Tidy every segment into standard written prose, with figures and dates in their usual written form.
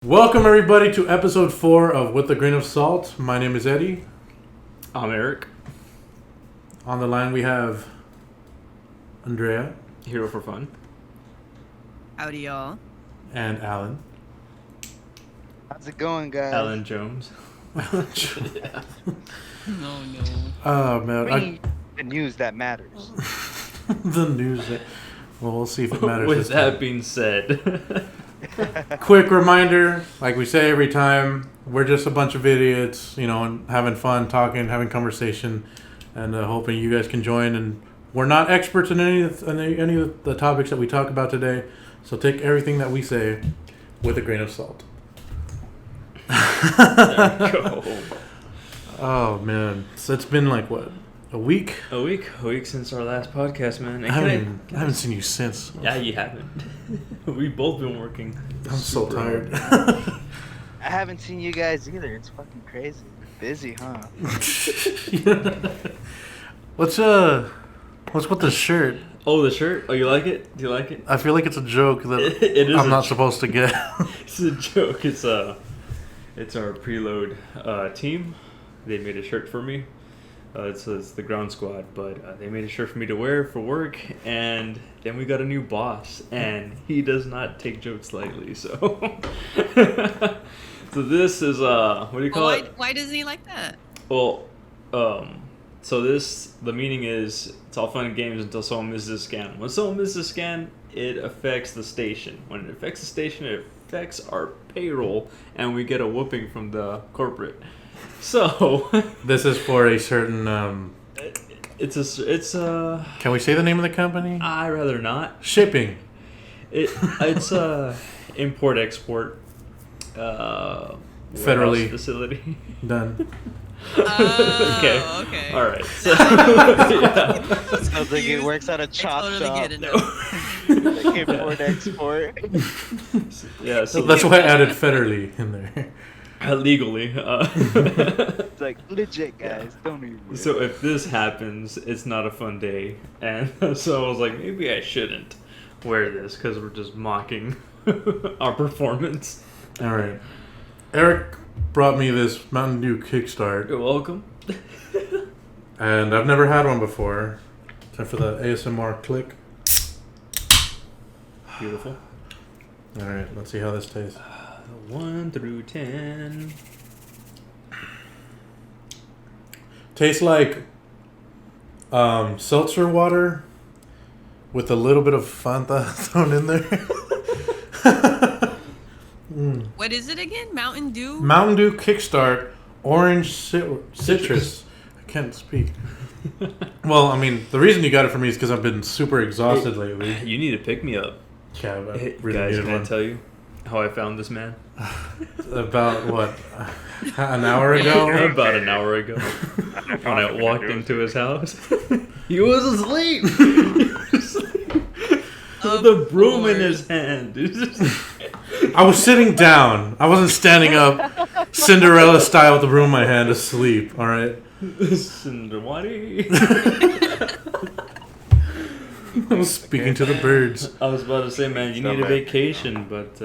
Welcome everybody to episode 4 of With a Grain of Salt. My name is Eddie. I'm Eric. On the line we have Andrea. Hero for fun. Howdy, y'all. And Allan. How's it going, guys? Allan Jones. No. Oh man, Bring the news that matters. the news. Well, we'll see if it matters. With that being said, quick reminder, like we say every time, we're just a bunch of idiots, and having fun, talking, having conversation, and hoping you guys can join. And we're not experts in any of the topics that we talk about today, so take everything that we say with a grain of salt. there we go. Oh man, so it's been like what, a week? A week since our last podcast, man. I haven't seen you since. Yeah, you haven't. We've both been working. I'm so tired. I haven't seen you guys either. It's fucking crazy. Busy, huh? What's with the shirt? Oh, the shirt? Oh, you like it? Do you like it? I feel like it's a joke that It is I'm not supposed to get. It's a joke. It's our preload team. They made a shirt for me. It says the ground squad, but they made a shirt for me to wear for work, and then we got a new boss, and he does not take jokes lightly, so so this is what do you call it? Why doesn't he like that? Well, so the meaning is it's all fun and games until someone misses a scan. When someone misses a scan, it affects the station. When it affects the station, it affects our payroll, and we get a whooping from the corporate. So This is for a certain. it's a. Can we say the name of the company? I rather not. Shipping. It's a import export. Federally facility. Done. Okay. Okay. All right. So, yeah. Sounds like it works at a chop totally shop. get it now. Like import, export. Yeah. So That's why I added federally in there. legally. It's like legit, guys. Don't even. So if this happens, it's not a fun day, and so I was like, maybe I shouldn't wear this because we're just mocking our performance. All right. Eric brought me this Mountain Dew Kickstart, You're welcome. and I've never had one before. Time for the ASMR click. Beautiful. All right, let's see how this tastes. 1 through 10. Tastes like seltzer water with a little bit of Fanta thrown in there. What is it again? Mountain Dew? Mountain Dew Kickstart Orange Citrus. I can't speak. Well, I mean, the reason you got it for me is because I've been super exhausted lately. You need to pick me up. Yeah, I Hey, really guys, needed can I one. tell you how I found this man? About what? An hour ago? About an hour ago, when I walked into his house, he was asleep. With a broom in his hand. I was sitting down. I wasn't standing up, Cinderella style with the broom in my hand, asleep. All right. Cinderwadi. I was speaking to the birds. I was about to say, man, you need a vacation, but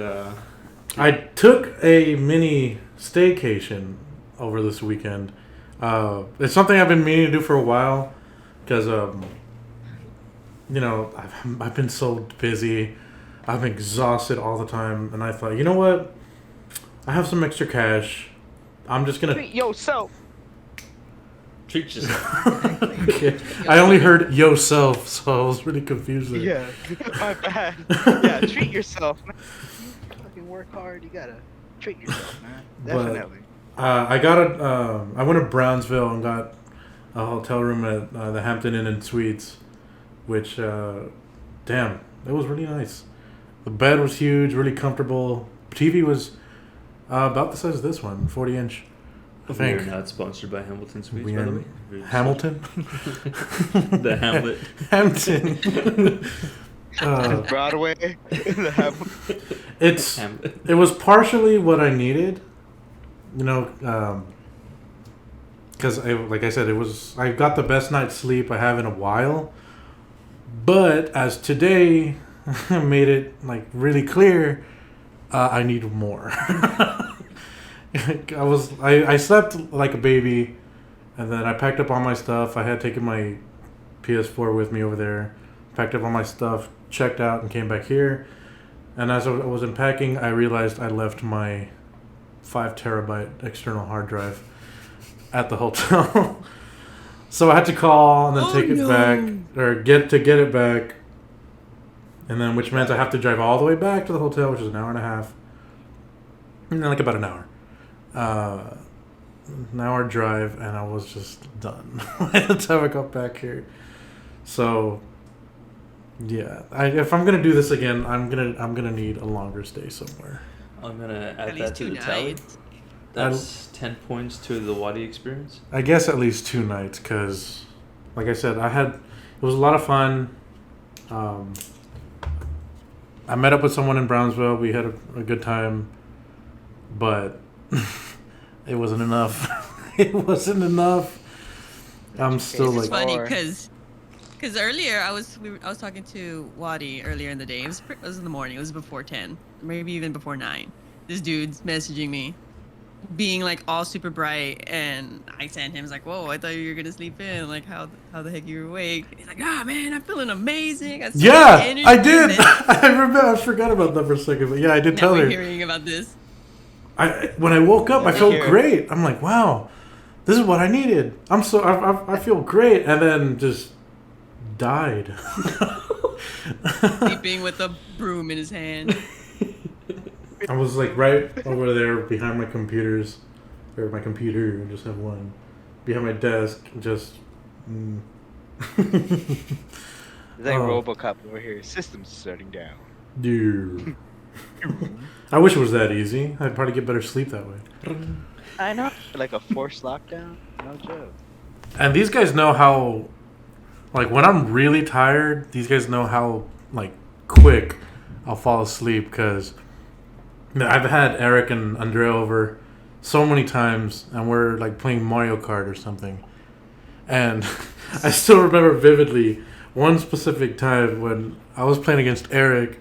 I took a mini staycation over this weekend. It's something I've been meaning to do for a while because, I've been so busy. I'm exhausted all the time, and I thought, you know what? I have some extra cash. I'm just gonna. Treat yourself. treat yourself. Okay. I only heard yourself, so I was really confused. There. Yeah, my bad. Yeah, treat yourself, man. You fucking work hard. You gotta treat yourself, man. Definitely. I went to Brownsville and got a hotel room at the Hampton Inn and Suites, which, damn, it was really nice. The bed was huge, really comfortable. TV was about the size of this one, 40-inch. I think. We're not sponsored by Hamilton Suites, We by the are- way. We're Hamilton? The Hamlet. Hampton. Broadway. Hamlet. It was partially what I needed, because like I said, I got the best night's sleep I have in a while. But as today made it like really clear, I need more. I slept like a baby, and then I packed up all my stuff. I had taken my PS4 with me over there, packed up all my stuff, checked out, and came back here. And as I was unpacking, I realized I left my 5 terabyte external hard drive at the hotel. So I had to call and then take it back, or get it back. And then, which meant I have to drive all the way back to the hotel, which is an hour and a half. And then, like, about an hour. An hour drive, and I was just done by the time I got back here. So, yeah. If I'm going to do this again, I'm gonna need a longer stay somewhere. I'm going to add At that least to 2 the tally. nights. That's 10 points to the Wadi experience. I guess at least 2 nights, because, like I said, it was a lot of fun. I met up with someone in Brownsville. We had a good time, but it wasn't enough. It wasn't enough. I'm still It's like, funny because earlier I was talking to Wadi earlier in the day. It was in the morning. It was before 10, maybe even before 9. This dude's messaging me, being like all super bright, and I sent him, like, whoa, I thought you were gonna sleep in, like how the heck you were awake. And he's like, man, I'm feeling amazing. I I did. I remember. I forgot about that for a second, but yeah, I did now tell we're her. hearing about this. When I woke up, I felt Here. great. I'm like, wow, this is what I needed. I feel great, and then just died. Sleeping with a broom in his hand. I was like right over there behind my computers, or my computer. I just have one behind my desk. Just. It's like Oh. RoboCop over here. System's shutting down. Dude. I wish it was that easy. I'd probably get better sleep that way. I know. Like a forced lockdown? No joke. And these guys know how, like, when I'm really tired, these guys know how, like, quick I'll fall asleep, because I've had Eric and Andrea over so many times, and we're, like, playing Mario Kart or something. And I still remember vividly one specific time when I was playing against Eric,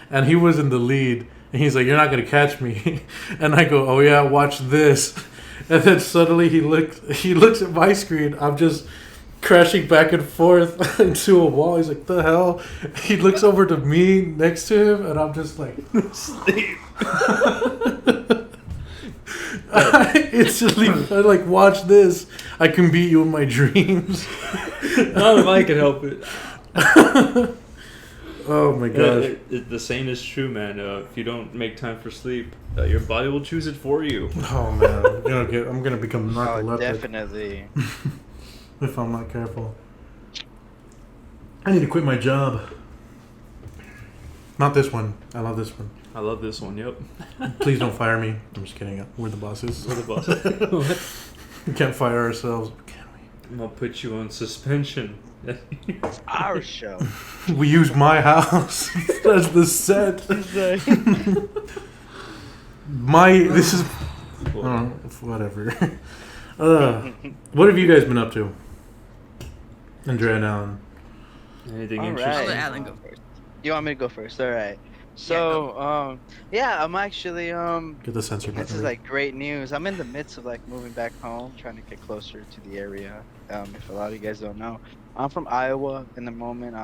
and he was in the lead, and he's like, "You're not going to catch me." And I go, "Oh, yeah, watch this." And then suddenly he looks at my screen. I'm just crashing back and forth into a wall. He's like, "The hell?" He looks over to me next to him, and I'm just like, sleep. I instantly, I like, watch this. I can beat you in my dreams. Not if I can help it. Oh my gosh. The saying is true, man. If you don't make time for sleep, your body will choose it for you. Oh man, I'm gonna become Oh, narcoleptic definitely. if I'm not careful. I need to quit my job. Not this one. I love this one. I love this one. Yep. Please don't fire me. I'm just kidding. We're the bosses. We're the boss. We can't fire ourselves, can I'm gonna put you on suspension. It's our show. we? We use my house as the set. This is whatever. What have you guys been up to, Andrea and Allan? Anything All interesting? I'll let right. Allan go first. You want me to go first? All right. So, I'm actually, Get the censor button. this is like great news. I'm in the midst of like moving back home, trying to get closer to the area. If a lot of you guys don't know, I'm from Iowa in the moment.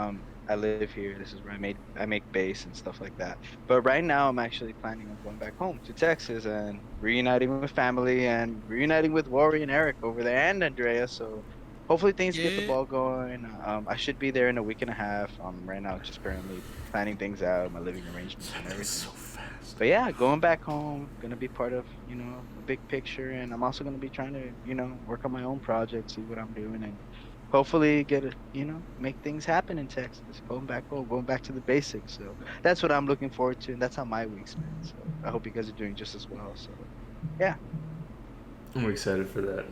I live here. This is where I make bass and stuff like that. But right now, I'm actually planning on going back home to Texas and reuniting with family and reuniting with Rory and Eric over there and Andrea. So hopefully things get the Yeah. ball going. I should be there in a week and a half. Right now, just currently planning things out, my living arrangements and everything. so fast. But yeah, going back home, gonna be part of, the big picture, and I'm also gonna be trying to, work on my own project, see what I'm doing, and hopefully get make things happen in Texas. Going back home, going back to the basics. So that's what I'm looking forward to, and that's how my week's been. So I hope you guys are doing just as well. So yeah. I'm excited for that.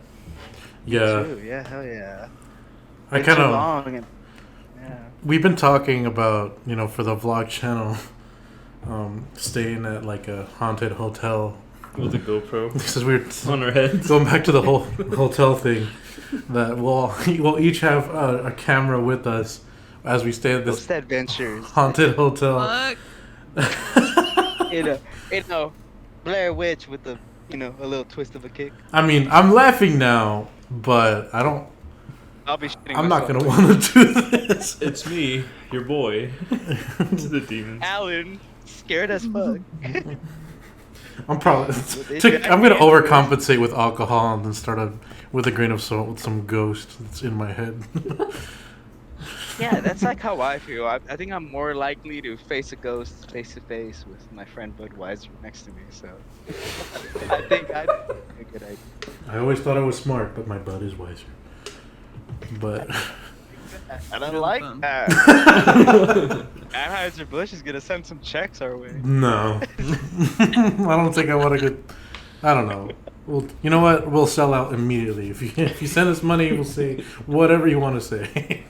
Yeah, Too. Yeah, hell yeah. I Been kind too of. long and yeah. We've been talking about, for the vlog channel, staying at like a haunted hotel. With the GoPro Because we're on our heads. going back to the whole hotel thing, that we'll each have a camera with us as we stay at this Ghost adventures. haunted hotel. Fuck. you know, you know, Blair Witch with the, a little twist of a kick. I mean, I'm laughing now, but I don't. I'll be shitting I'm not myself gonna later. want to do this. It's me, your boy, to the demons. Allan, scared as fuck. I'm probably. I'm gonna overcompensate with alcohol and then start with a grain of salt with some ghost that's in my head. Yeah, that's like how I feel. I think I'm more likely to face a ghost face to face with my friend Budweiser next to me. So I think I'd be a good idea. I always thought I was smart, but my bud is wiser. But I don't like that. Anheuser-Busch is gonna send some checks our way. no, I don't think I want to get. I don't know. Well, you know what? We'll sell out immediately. If you send us money, we'll say whatever you want to say.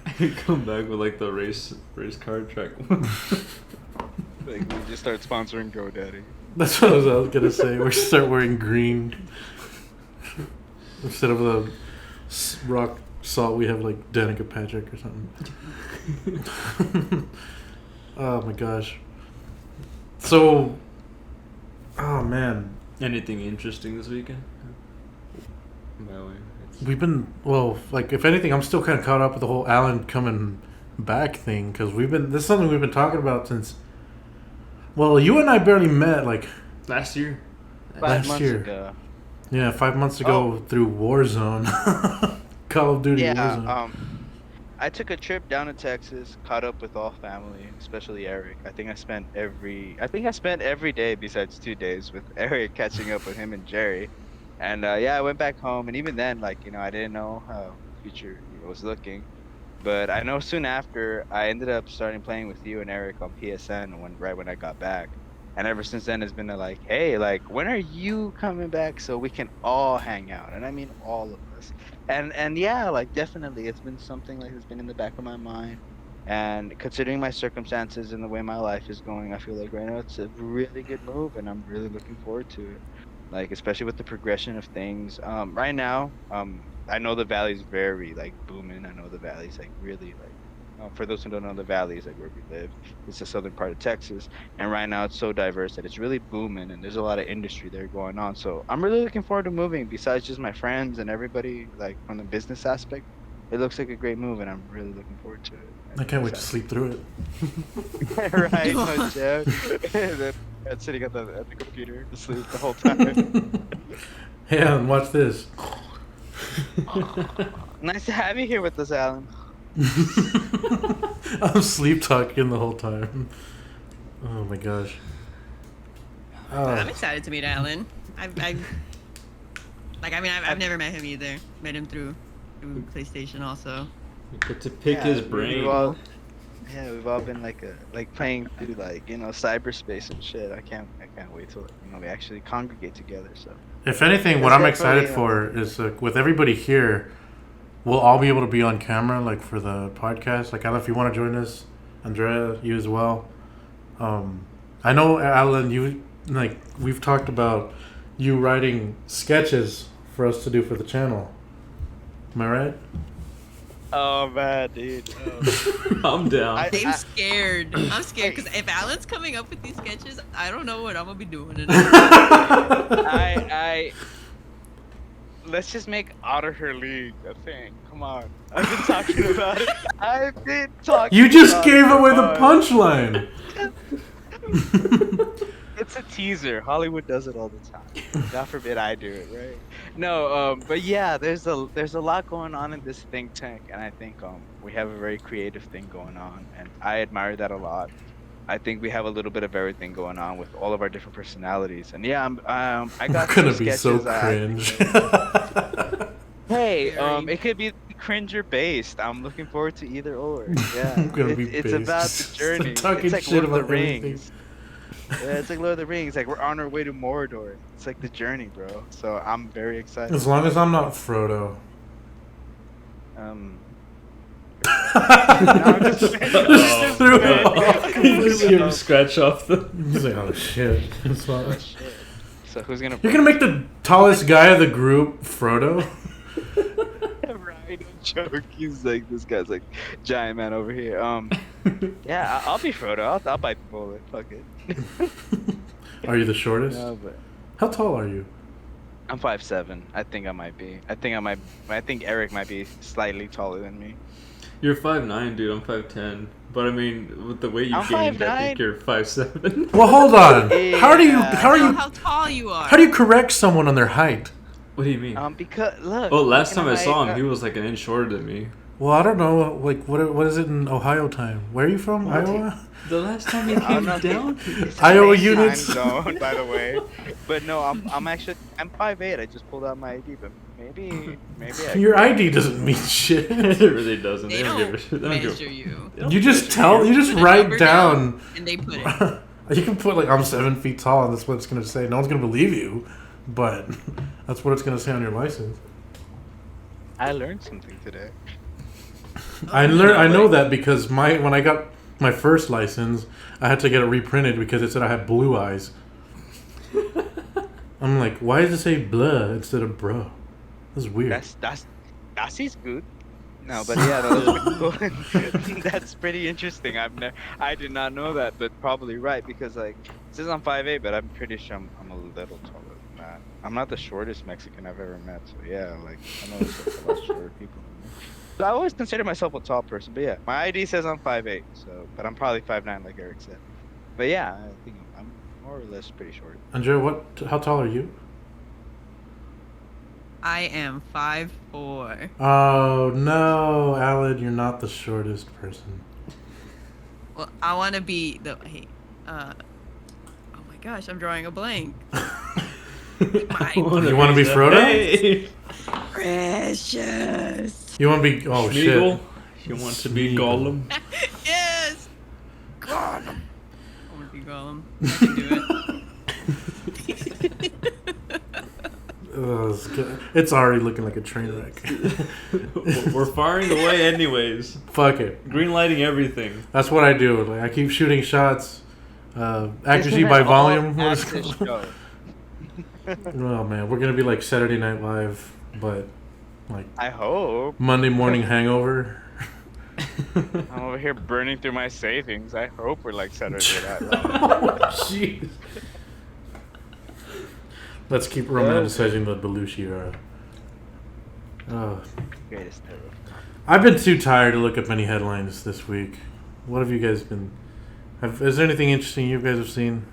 Come back with like the race car track. Like we just start sponsoring GoDaddy. That's what I was gonna say. We start wearing green instead of the rock salt. We have like Danica Patrick or something. Oh my gosh. So, oh man. Anything interesting this weekend? My way. We've been, like, if anything, I'm still kind of caught up with the whole Allan coming back thing, because this is something we've been talking about since, you and I barely met, like, Last year. 5 months ago. Yeah, 5 months ago through Warzone. Call of Duty Warzone. I took a trip down to Texas, caught up with all family, especially Eric. I think I spent every day besides 2 days with Eric, catching up with him and Jerry. And I went back home, and even then, I didn't know how the future was looking. But I know soon after, I ended up starting playing with you and Eric on PSN right when I got back. And ever since then, it's been hey, when are you coming back so we can all hang out? And I mean all of us. And yeah, definitely, it's been something that's been in the back of my mind. And considering my circumstances and the way my life is going, I feel like right now it's a really good move, and I'm really looking forward to it. Especially with the progression of things. Right now, I know the valley's very booming. I know the valley's really for those who don't know, the valley is where we live. It's the southern part of Texas, and right now it's so diverse that it's really booming, and there's a lot of industry there going on. So I'm really looking forward to moving. Besides just my friends and everybody, from the business aspect, it looks like a great move, and I'm really looking forward to it. I can't wait to sleep through it. Right, no joke. Sitting at the computer to sleep the whole time. Hey, Allan, watch this. Nice to have you here with us, Allan. I'm sleep talking the whole time. Oh my gosh. I'm excited to meet Allan. I've never met him either. Met him through PlayStation also. Get to pick his brain. We've all been playing through cyberspace and shit. I can't wait till we actually congregate together. So if anything, what I'm excited for is with everybody here, we'll all be able to be on camera for the podcast. Allan, if you want to join us, Andrea, you as well. I know, Allan, you we've talked about you writing sketches for us to do for the channel. Am I right? Oh man, dude. I'm down. I'm scared. I'm scared because if Allan's coming up with these sketches, I don't know what I'm gonna be doing. Let's just make Otter Her League a thing. Come on. I've been talking about it. You just gave away the punchline. It's a teaser. Hollywood does it all the time. God forbid I do it, right? No, but yeah, there's a lot going on in this think tank, and I think we have a very creative thing going on, and I admire that a lot. I think we have a little bit of everything going on with all of our different personalities, and yeah, I got gonna some be so sketches cringe. Hey, it could be cringe or based. I'm looking forward to either or. Yeah, it's about the journey. Talking it's like shit Lord of about the Rings. everything. Yeah, it's like Lord of the Rings. We're on our way to Mordor. It's like the journey, bro. So I'm very excited. As long as I'm not Frodo. No, I'm just Threw it off. You see him scratch off the. He's like, oh shit. It's not... Oh, shit. So who's gonna? You're gonna make the tallest guy of the group Frodo? Right, no joke. He's this guy's giant man over here. Yeah, I'll be Frodo. I'll bite the bullet. Fuck it. Are you the shortest? No, but How tall are you? I'm 5'7". I think I might be. I think Eric might be slightly taller than me. You're 5'9", dude. I'm 5'10". But I mean, with the weight you I'm gained, I 5'9". think you're 5'7". Well, hold on. How do you Yeah. how are Know you how tall you are. how do you correct someone on their height? What do you mean? Because look. Oh, last looking time at I saw my- him, he was like an inch shorter than me. Well, I don't know. Like, what is it in Ohio time? Where are you from? What? Iowa? The last time he I don't came know. down? It's the Iowa same units. time zone, by the way. But no, I'm actually 5'8". I just pulled out my ID, but maybe Your ID doesn't mean shit. It really doesn't. They don't give a don't shit. They don't give a- measure you. they don't You just measure you just Put a write number down. and they put it. You can put like I'm 7 feet tall, and that's what it's gonna say. No one's gonna believe you, but that's what it's gonna say on your license. I learned something today. I know that because when I got my first license, I had to get it reprinted because it said I had blue eyes. I'm like, why does it say blah instead of bro? That's weird. That is good. No, but yeah, no, that's pretty cool. That's pretty interesting. I did not know that, but probably right because like it says I'm 5'8", but I'm pretty sure I'm a little taller than that. I'm not the shortest Mexican I've ever met, so yeah, like I know there's like, a lot of shorter people than me. So I always consider myself a tall person, but yeah, my ID says I'm 5'8", so but I'm probably 5'9", like Eric said. But yeah, I think I'm more or less pretty short. Andrea, how tall are you? I am 5'4". Oh no, Allan, you're not the shortest person. Well, I want to be the. Hey, oh my gosh, I'm drawing a blank. You want to be Frodo? Hey! Precious. You want to be? Oh Schmeagol? shit! You want to be Schmeagol. Gollum? Yes. Gollum. I want to be Gollum. I can do it. It's already looking like a train wreck. We're firing away anyways. Fuck it. Green lighting everything. That's what I do. Like I keep shooting shots. Accuracy Isn't by that all volume. What is it access called? show? Oh man, we're gonna be like Saturday Night Live, but like I hope. Monday morning hangover. I'm over here burning through my savings. I hope we're like Saturday Night Live. Oh jeez. Let's keep romanticizing the Belushi era. Oh. Greatest ever. I've been too tired to look up any headlines this week. What have you guys been? Is there anything interesting you guys have seen?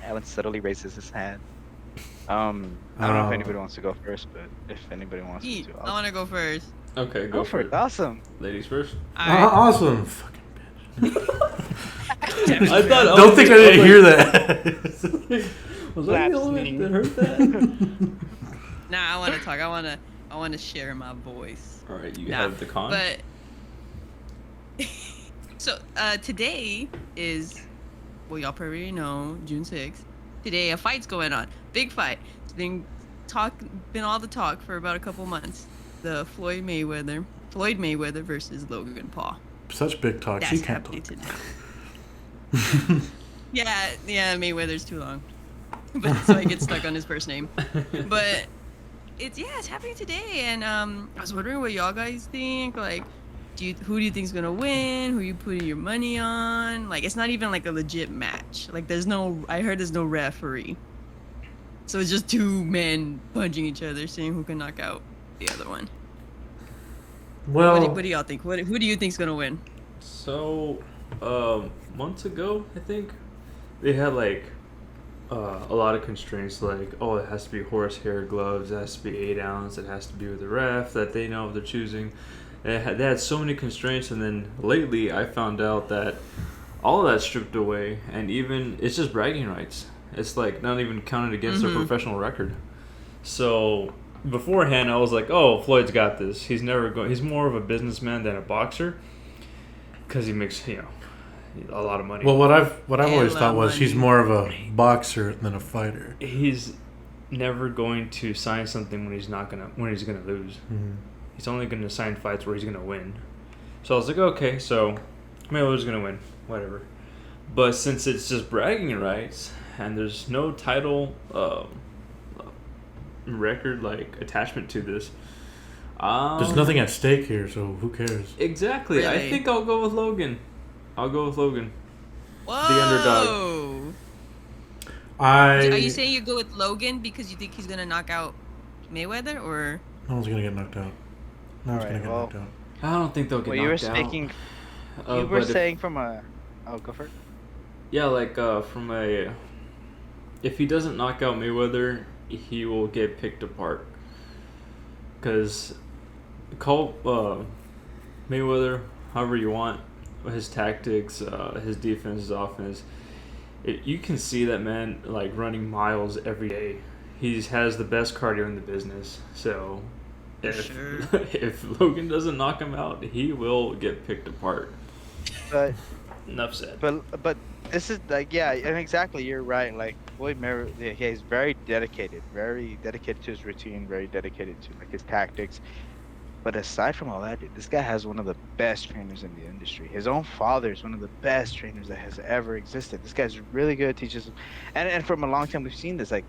Allan steadily raises his hand. I don't know if anybody wants to go first, but if anybody wants me to, I want to go first. Okay, go for it. Awesome. Ladies first. Awesome. Fucking bitch. I thought. Don't think I didn't hear that. Was that the only one that heard that? Nah, I want to talk. I want to share my voice. All right, you have the con. But so today is, well, y'all probably know, June 6th. Today a fight's going on. Big fight. It's been all the talk for about a couple months. The Floyd Mayweather versus Logan Paul. Such big talk. That's She can't happening talk. today. Yeah, Mayweather's too long. But so I get stuck on his first name. But it's happening today, and I was wondering what y'all guys think. Like, who do you think's gonna win? Who you putting your money on? Like, it's not even like a legit match. Like, I heard there's no referee. So it's just two men punching each other, seeing who can knock out the other one. Well, What do y'all think? Who do you think's gonna win? So, months ago, I think they had like a lot of constraints, like it has to be horsehair gloves, it has to be 8 ounce, it has to be with the ref that they know if they're choosing. They had so many constraints, and then lately I found out that all of that's stripped away, and even it's just bragging rights. It's like not even counted against their professional record. So beforehand, I was like, "Oh, Floyd's got this. He's more of a businessman than a boxer, because he makes a lot of money." well, what I've always thought was money. he's more of a boxer than a fighter. He's never going to sign something when he's gonna lose. Mm-hmm. He's only going to sign fights where he's going to win. So I was like, okay, so Mayweather's going to win, whatever. But since it's just bragging rights and there's no title record attachment to this, There's nothing at stake here, so who cares? Exactly. I Really? think I'll go with Logan. Whoa! The underdog. Are you I saying you go with Logan because you think he's gonna knock out Mayweather, or no one's gonna get knocked out. No one's All gonna right. get Well, knocked out. I don't think they'll get well, you were knocked out. speaking. You were But saying from a. Oh, go for it. yeah, like from a, if he doesn't knock out Mayweather, he will get picked apart. Because call Mayweather however you want, his tactics, his defense, his offense. You can see that man like running miles every day. He has the best cardio in the business. So if sure. if Logan doesn't knock him out, he will get picked apart. But Enough said. but this is like, yeah, and exactly, you're right. Like Floyd Mayweather, yeah, he's very dedicated to his routine, very dedicated to like his tactics. But aside from all that, dude, this guy has one of the best trainers in the industry. His own father is one of the best trainers that has ever existed. This guy's really good at teaching him. And from a long time we've seen this. Like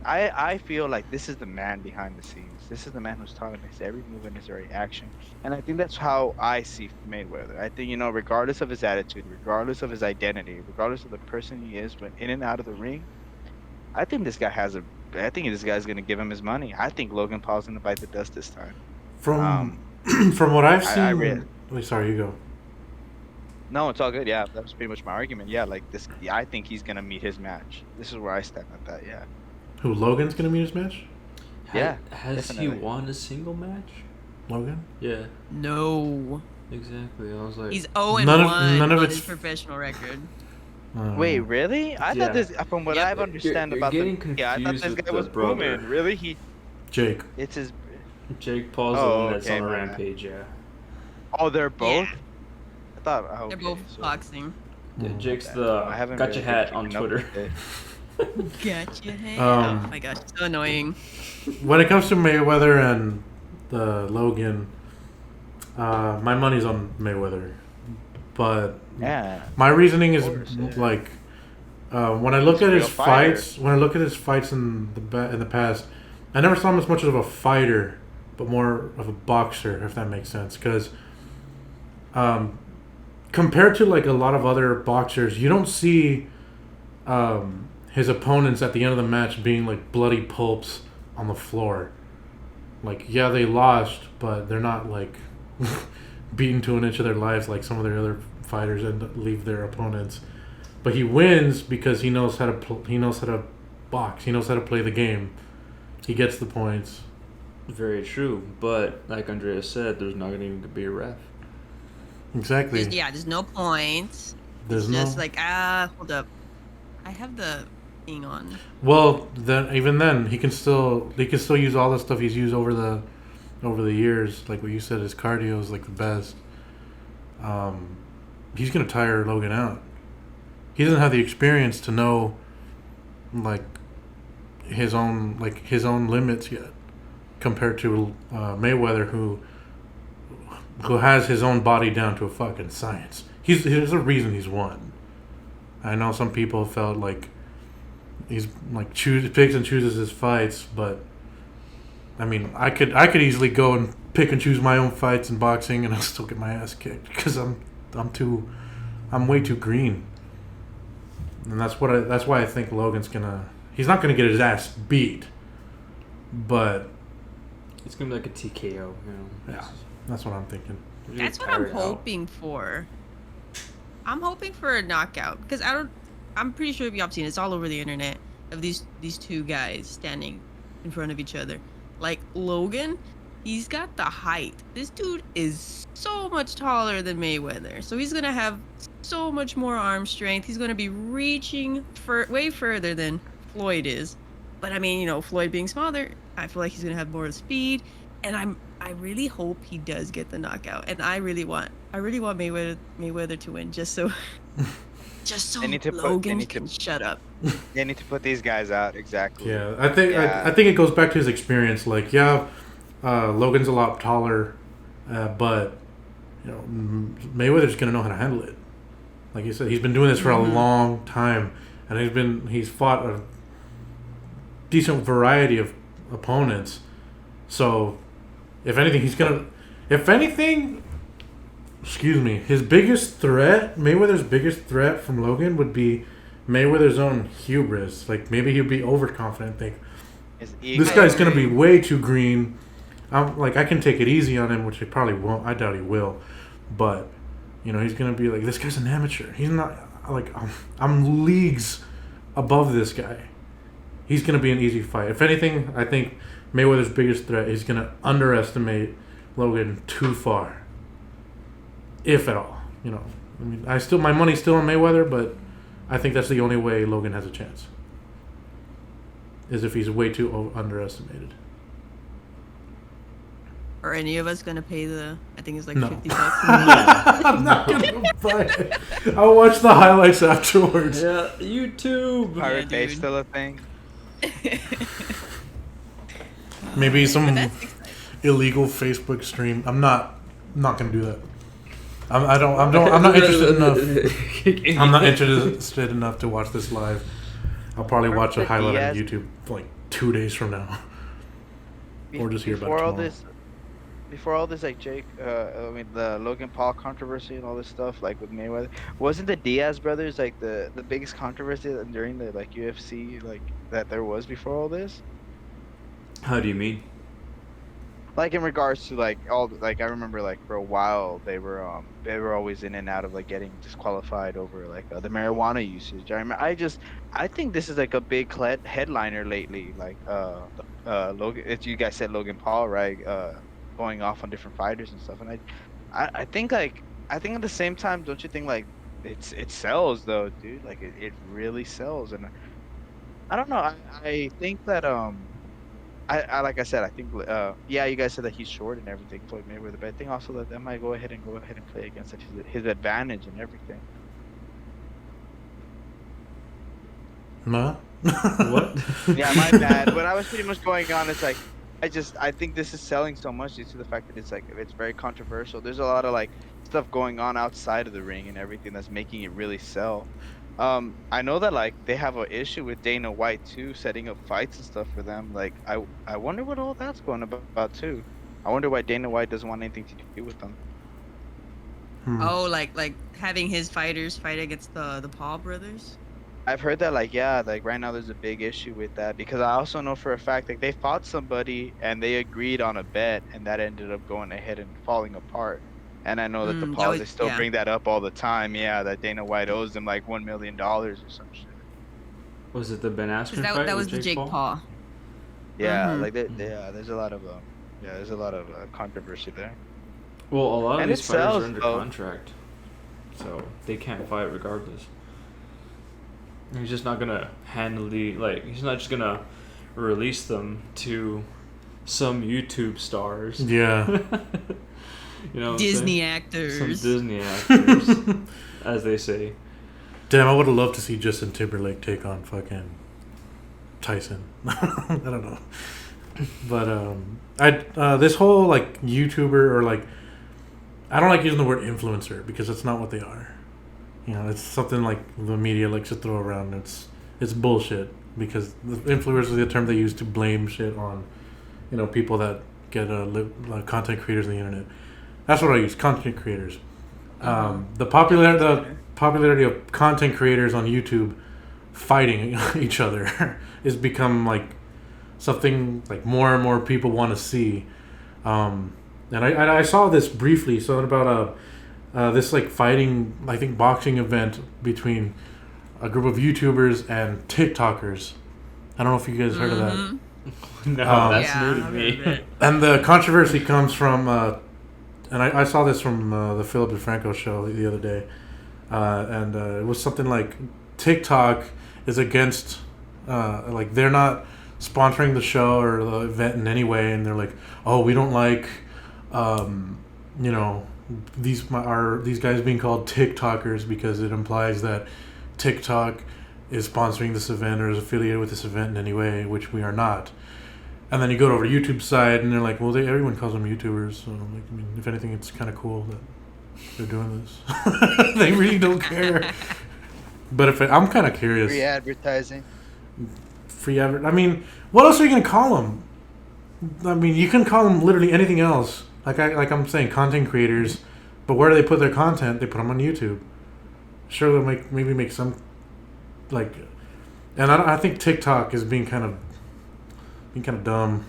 I feel like this is the man behind the scenes. This is the man who's taught him his every move and his every action. And I think that's how I see Mayweather. I think, regardless of his attitude, regardless of his identity, regardless of the person he is, but in and out of the ring, I think this guy's gonna give him his money. I think Logan Paul's gonna bite the dust this time. From from what I've seen. I read. Wait, sorry, you go. No, it's all good. Yeah, that was pretty much my argument. Yeah, like this. Yeah, I think he's gonna meet his match. This is where I stand at that. Yeah. Who, Logan's gonna meet his match? Yeah, Has definitely. he won a single match? Logan? Yeah, no? exactly. I was like, He's 0-1 None of on it's- his professional record. Wait, really? I Yeah. thought this. From what Yeah, I've but understand you're about getting the. Yeah, I thought confused this with guy the was brother. booming. Really? Jake. It's his. Jake Paul's Oh, the one that's okay, on a my bad. rampage. Yeah. Oh, they're both. Yeah. I thought. Oh, They're okay, both so- boxing. Yeah, Mhm. Jake's I haven't gotcha really hat been on keeping up Twitter. with it. Gotcha. Hey. Um, Oh my gosh, so annoying. When it comes to Mayweather and the Logan, my money's on Mayweather. But Yeah. my reasoning is course, yeah. like when I look He's a at his real fighter. fights. When I look at his fights in the past, I never saw him as much of a fighter, but more of a boxer, if that makes sense. Because compared to like a lot of other boxers, you don't see his opponents at the end of the match being like bloody pulps on the floor. Like, yeah, they lost, but they're not like beaten to an inch of their lives like some of their other fighters and leave their opponents. But he wins because he knows how to he knows how to box. He knows how to play the game. He gets the points. Very true, but like Andrea said, there's not going to even be a ref. Exactly. There's no points. There's It's no. just like, hold up. I have the thing on. Well, then he can still use all the stuff he's used over the years. Like what you said, his cardio is like the best. He's gonna tire Logan out. He doesn't have the experience to know like his own limits yet, compared to Mayweather, who has his own body down to a fucking science. There's a reason he's won. I know some people felt like he's like picks and chooses his fights, but I mean, I could easily go and pick and choose my own fights in boxing, and I'll still get my ass kicked because I'm way too green, and that's why I think he's not gonna get his ass beat, but It's going to be like a TKO, you know. yeah, that's what I'm thinking. You're That's gonna what I'm tire it out. hoping for. I'm hoping for a knockout because I'm pretty sure y'all have seen it. It's all over the internet of these two guys standing in front of each other. Like Logan, he's got the height. This dude is so much taller than Mayweather, so he's gonna have so much more arm strength. He's gonna be reaching way further than Floyd is. But I mean, Floyd being smaller, I feel like he's gonna have more speed, and I really hope he does get the knockout, and I really want Mayweather to win, just so They need to Logan can shut up. They need to put these guys out. Exactly. Yeah, I think Yeah. I think it goes back to his experience. Like, yeah, Logan's a lot taller, but Mayweather's gonna know how to handle it. Like you said, he's been doing this for a long time, and he's fought a decent variety of opponents. So, if anything, Mayweather's biggest threat from Logan would be Mayweather's own hubris. Like maybe he'd be overconfident. Think His ego. this guy's gonna be way too green. I'm like I can take it easy on him, which he probably won't. I doubt he will, but he's gonna be like this guy's an amateur. He's not like I'm leagues above this guy. He's gonna be an easy fight. If anything, I think Mayweather's biggest threat is gonna underestimate Logan too far, if at all. I mean, my money's still on Mayweather, but I think that's the only way Logan has a chance. Is if he's way too underestimated. Are any of us gonna pay I think it's like No. $50? I'm not gonna buy it. I'll watch the highlights afterwards. Yeah, YouTube. Pirate Bay dude. still a thing? Maybe But some that's exciting. illegal Facebook stream. I'm not gonna do that. I'm not interested enough. I'm not interested enough to watch this live. I'll probably watch a highlight on YouTube like 2 days from now, or just hear about it tomorrow. Before all this, like the Logan Paul controversy and all this stuff, like with Mayweather, wasn't the Diaz brothers like the biggest controversy during the like UFC like that there was before all this? How do you mean? Like in regards to like I remember like for a while they were always in and out of like getting disqualified over like the marijuana usage. I think this is like a big headliner lately. Like Logan, you guys said Logan Paul, right? Going off on different fighters and stuff, and I think at the same time, don't you think like it sells though, dude? Like it really sells, and I don't know. I think that I like I said, I think yeah, you guys said that he's short and everything, Floyd Mayweather, but I think also that might go ahead and play against his advantage and everything. No. What? Yeah, my bad. What I was pretty much going on is like, I think this is selling so much due to the fact that it's very controversial. There's a lot of like stuff going on outside of the ring and everything that's making it really sell. I know that like they have an issue with Dana White too, setting up fights and stuff for them. Like I wonder what all that's going about too. I wonder why Dana White doesn't want anything to do with them. Oh, like having his fighters fight against the Paul brothers. I've heard that like right now there's a big issue with that because I also know for a fact like they fought somebody and they agreed on a bet and that ended up going ahead and falling apart. And I know that the Pauls they still bring that up all the time. Yeah, that Dana White owes them like $1 million or some shit. Was it the Ben Askren fight? That was the Jake Paul. Yeah, like there's a lot of controversy there. Well, a lot of And these it fighters sells, are under though. contract, so they can't fight regardless. And he's just not gonna he's not just gonna release them to some YouTube stars. Yeah. You know, Disney some actors. Disney actors, as they say. Damn, I would have loved to see Justin Timberlake take on fucking Tyson. I don't know, but this whole like YouTuber or like I don't like using the word influencer because that's not what they are. It's something like the media likes to throw around. It's bullshit because the influencer is the term they use to blame shit on, people that get content creators on the internet. That's what I use, content creators. The popularity of content creators on YouTube fighting each other has become like something like more and more people want to see. And I saw this briefly, something about this like fighting, I think boxing event between a group of YouTubers and TikTokers. I don't know if you guys heard of that. No, that's new to me. And the controversy comes from, and I saw this from the Philip DeFranco show the other day, and it was something like TikTok is against, like they're not sponsoring the show or the event in any way, and they're like, oh, we don't like, these guys being called TikTokers because it implies that TikTok is sponsoring this event or is affiliated with this event in any way, which we are not. And then you go over to YouTube's side, and they're like, well, everyone calls them YouTubers. So, like, I mean, if anything, it's kind of cool that they're doing this. They really don't care. But I'm kind of curious. Free advertising. I mean, what else are you going to call them? I mean, you can call them literally anything else. Like I'm saying, content creators. But where do they put their content? They put them on YouTube. Sure, they'll maybe make some like, and I think TikTok is being kind of dumb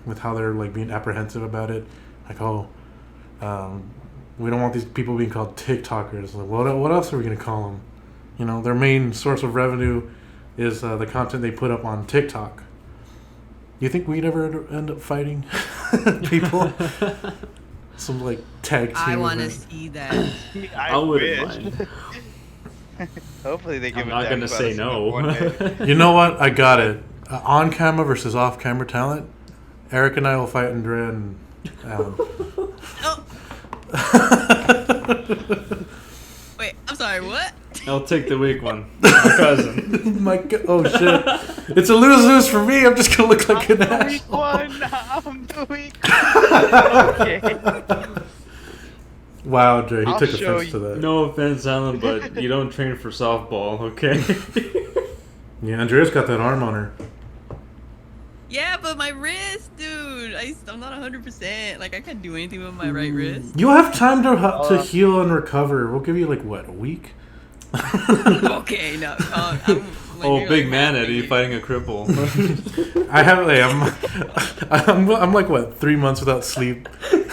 with how they're like being apprehensive about it. Like, oh, we don't want these people being called TikTokers. Like, what else are we gonna call them? You know, their main source of revenue is the content they put up on TikTok. You think we'd ever end up fighting people? Some like tag team. I want to event. see that. I wouldn't mind. Hopefully they give I'm a not damn gonna about say us no. one day. You know what? I got it. On camera versus off camera talent. Eric and I will fight Andrea and Allan. Oh, wait, I'm sorry. What? I'll take the weak one. My cousin. My God. Oh shit! It's a lose-lose for me. I'm just gonna look like an I'm the weak asshole. one. I'm the weak one. Okay. Wow, Dre, he I'll took show offense to that. No offense, Allan, but you don't train for softball, okay? Yeah, Andrea's got that arm on her. Yeah, but my wrist, dude. I'm not 100%. Like, I can't do anything with my right wrist. You'll have time to heal and recover. We'll give you like what, a week? Okay, no. Oh, big man, Eddie, fighting a cripple. I have like I'm like what, 3 months without sleep.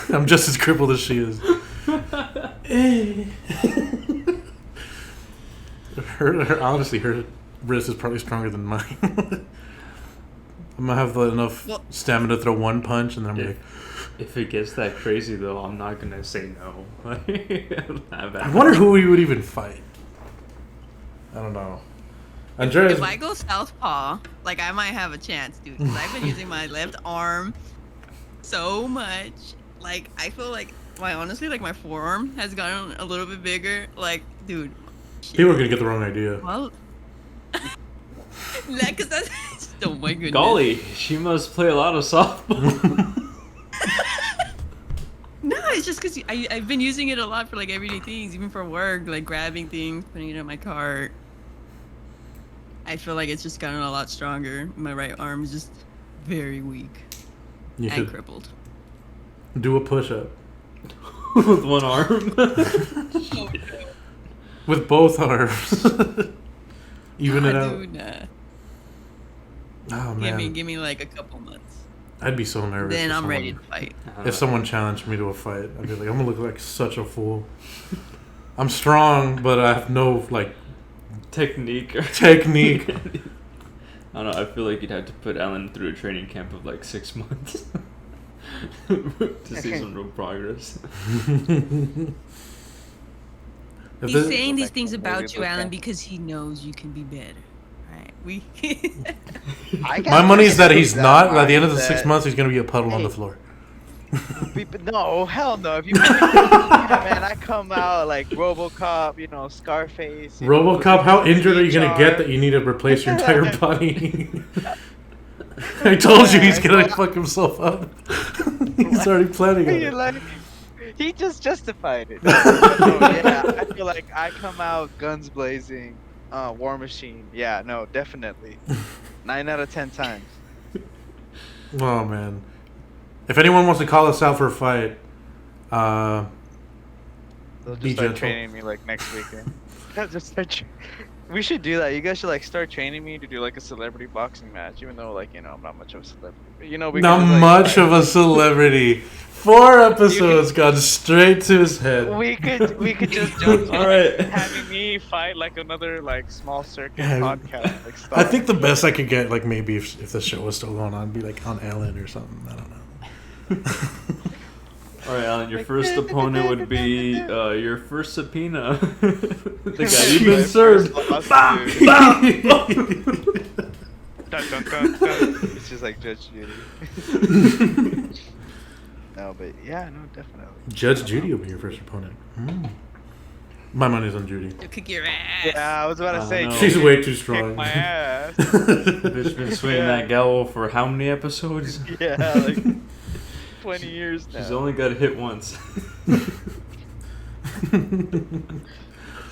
I'm just as crippled as she is. her honestly, her wrist is probably stronger than mine. I'm gonna have enough stamina to throw one punch, and then I'm like. If it gets that crazy, though, I'm not gonna say no. I wonder who we would even fight. I don't know. Andrea's. If I go southpaw, like, I might have a chance, dude. Because I've been using my left arm so much. Like, I feel like honestly, like, my forearm has gotten a little bit bigger. Like, dude. People are gonna get the wrong idea. Well, because that's. Oh my goodness. Golly, she must play a lot of softball. No, it's just because I've been using it a lot for like everyday things, even for work, like grabbing things, putting it in my cart. I feel like it's just gotten a lot stronger. My right arm is just very weak You and should crippled. do a push-up With one arm. with both arms. Even it out. Dude, nah. Oh man, Give me like a couple months. I'd be so nervous. Then if I'm someone- ready to fight. If someone challenged me to a fight, I'd be like, I'm gonna look like such a fool. I'm strong, but I have no like Technique. technique. I don't know, I feel like you'd have to put Allan through a training camp of like 6 months to see some real progress. If He's this- saying these Like things a about movie you, book Allan, camp. because he knows you can be better. Right? I My got money's that he's that not. At the end of the mindset. 6 months, he's gonna be a puddle on the Hey. floor. No, hell no. If you man, I come out like RoboCop, you know, Scarface. You know, RoboCop, how injured are you gonna HR. get that you need to replace your entire body? I told you he's gonna fuck himself up. He's already planning on You're it. like, he just justified it. Yeah, I feel like I come out guns blazing, War Machine. Yeah, no, definitely. 9 out of 10 times. Oh man. If anyone wants to call us out for a fight, They'll Be just start gentle. training me like next weekend. Just start we should do that. You guys should like start training me to do like a celebrity boxing match, even though like, you know, I'm not much of a celebrity. But, you know, we not could just, like, much of a celebrity. 4 episodes gone straight to his head. we could just jump All right. having me fight like another like small circuit Yeah, podcast. Like, I think the best I could get, like maybe if the show was still going on, be like on Ellen or something. I don't know. All right, Allan, your first opponent would be your first subpoena. The guy you've been served. Dun, dun, dun, dun. It's just like Judge Judy. No, but yeah, no, definitely. Judge Judy will be your first opponent. My money's on Judy. To kick your ass. Yeah, I was about to say. no. She's way too kick strong. my ass. Bitch been swinging that gavel for how many episodes? Yeah, like 20 years now. She's only got hit once. That's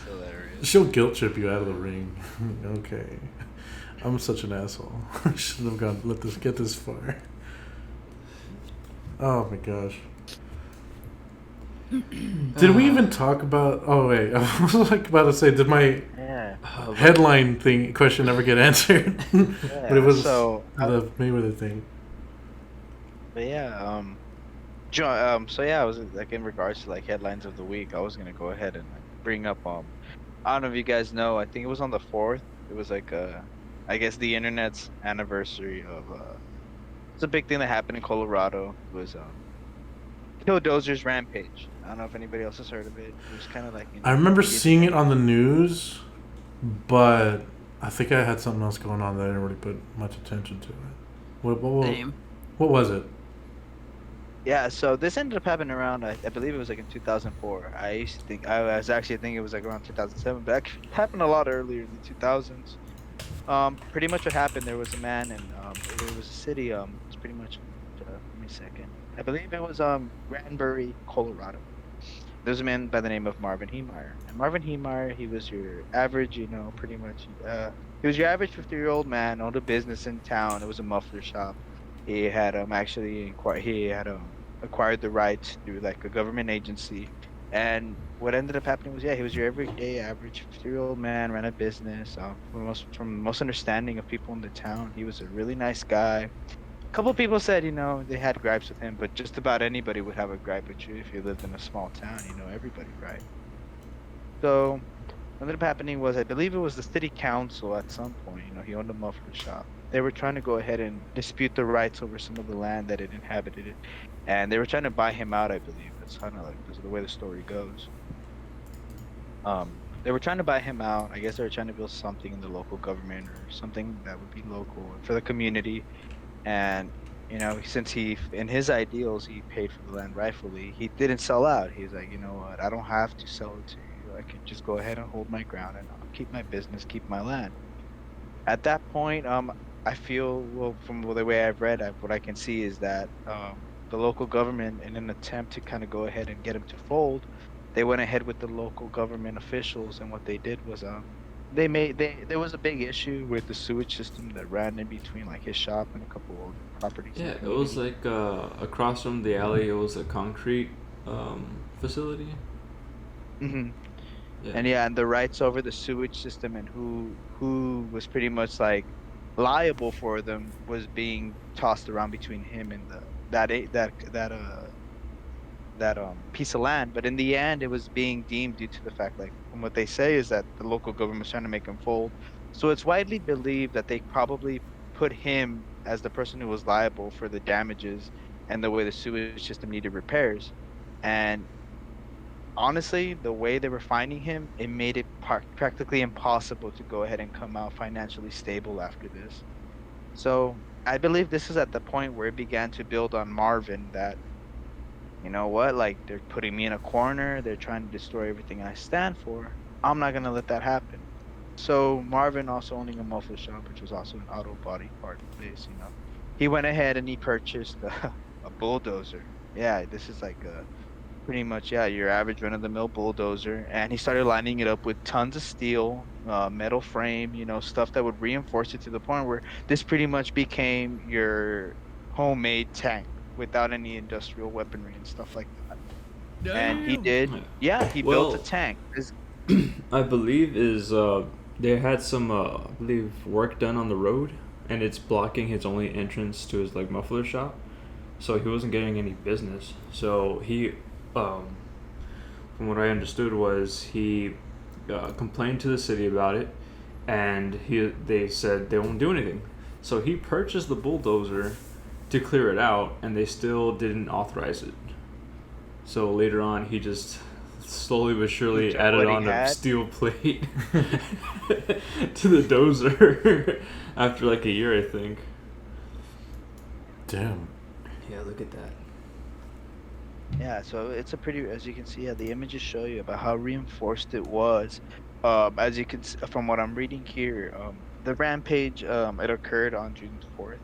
hilarious. She'll guilt trip you out of the ring. Okay. I'm such an asshole. I shouldn't have get this far. Oh my gosh. Did we even talk about? Oh wait, I was like about to say, did my Yeah. headline thing question ever get answered? But it Yeah. was So, the Mayweather thing. but yeah. So yeah, I was like in regards to like headlines of the week. I was gonna go ahead and like bring up. I don't know if you guys know. I think it was on the 4th. It was like I guess the internet's anniversary of It's a big thing that happened in Colorado. It was Bulldozer's rampage. I don't know if anybody else has heard of it. It was kind of like I remember the seeing it on the news, but I think I had something else going on that I didn't really put much attention to it. Same. What was it? Yeah, so this ended up happening around, I believe it was like in 2004. I used to think, I was actually thinking it was like around 2007, but it happened a lot earlier in the 2000s. Pretty much what happened, there was a man and it was a city, it's pretty much, give me a second. I believe it was Granbury, Colorado. There was a man by the name of Marvin Heemeyer. And Marvin Heemeyer, he was your average, pretty much, he was your average 50-year-old man, owned a business in town. It was a muffler shop. He had acquired the rights through like a government agency. And what ended up happening was, yeah, he was your everyday average 50-year-old man, ran a business. From the most understanding of people in the town, he was a really nice guy. A couple people said, they had gripes with him, but just about anybody would have a gripe with you if you lived in a small town. Everybody, right? So what ended up happening was, I believe it was the city council at some point. He owned a muffler shop. They were trying to go ahead and dispute the rights over some of the land that it inhabited, and they were trying to buy him out. I believe that's kind of like the way the story goes. They were trying to buy him out. I guess they were trying to build something in the local government or something that would be local for the community. And since in his ideals, he paid for the land rightfully, he didn't sell out. He's like, you know what, I don't have to sell it to you. I can just go ahead and hold my ground, and I'll keep my business, keep my land. At that point, I feel, well, from the way I've read, what I can see is that the local government, in an attempt to kind of go ahead and get him to fold, they went ahead with the local government officials, and what they did was there was a big issue with the sewage system that ran in between like his shop and a couple of properties. Yeah, it was like across from the alley. It was a concrete facility. Mm-hmm. Yeah. And the rights over the sewage system and who was pretty much like liable for them was being tossed around between him and that piece of land. But in the end, it was being deemed, due to the fact, like, from what they say, is that the local government was trying to make him fold. So it's widely believed that they probably put him as the person who was liable for the damages and the way the sewage system needed repairs. And honestly, the way they were finding him, it made it practically impossible to go ahead and come out financially stable after this. So I believe this is at the point where it began to build on Marvin that, you know what, like, they're putting me in a corner, they're trying to destroy everything I stand for. I'm not going to let that happen. So Marvin, also owning a muffler shop, which was also an auto body part place, he went ahead and he purchased a bulldozer. Yeah, this is like pretty much, yeah, your average run-of-the-mill bulldozer. And he started lining it up with tons of steel, metal frame, stuff that would reinforce it to the point where this pretty much became your homemade tank without any industrial weaponry and stuff like that. And he did, yeah, he built a tank. I believe they had some I believe work done on the road, and it's blocking his only entrance to his like muffler shop, so he wasn't getting any business. So he, from what I understood, was he complained to the city about it, and they said they won't do anything. So he purchased the bulldozer to clear it out, and they still didn't authorize it. So later on, he just slowly but surely added on a steel plate to the dozer after like a year, I think. Damn. Yeah, look at that. Yeah, so it's a pretty, as you can see, the images show you about how reinforced it was. As you can see, from what I'm reading here, the rampage, it occurred on June 4th.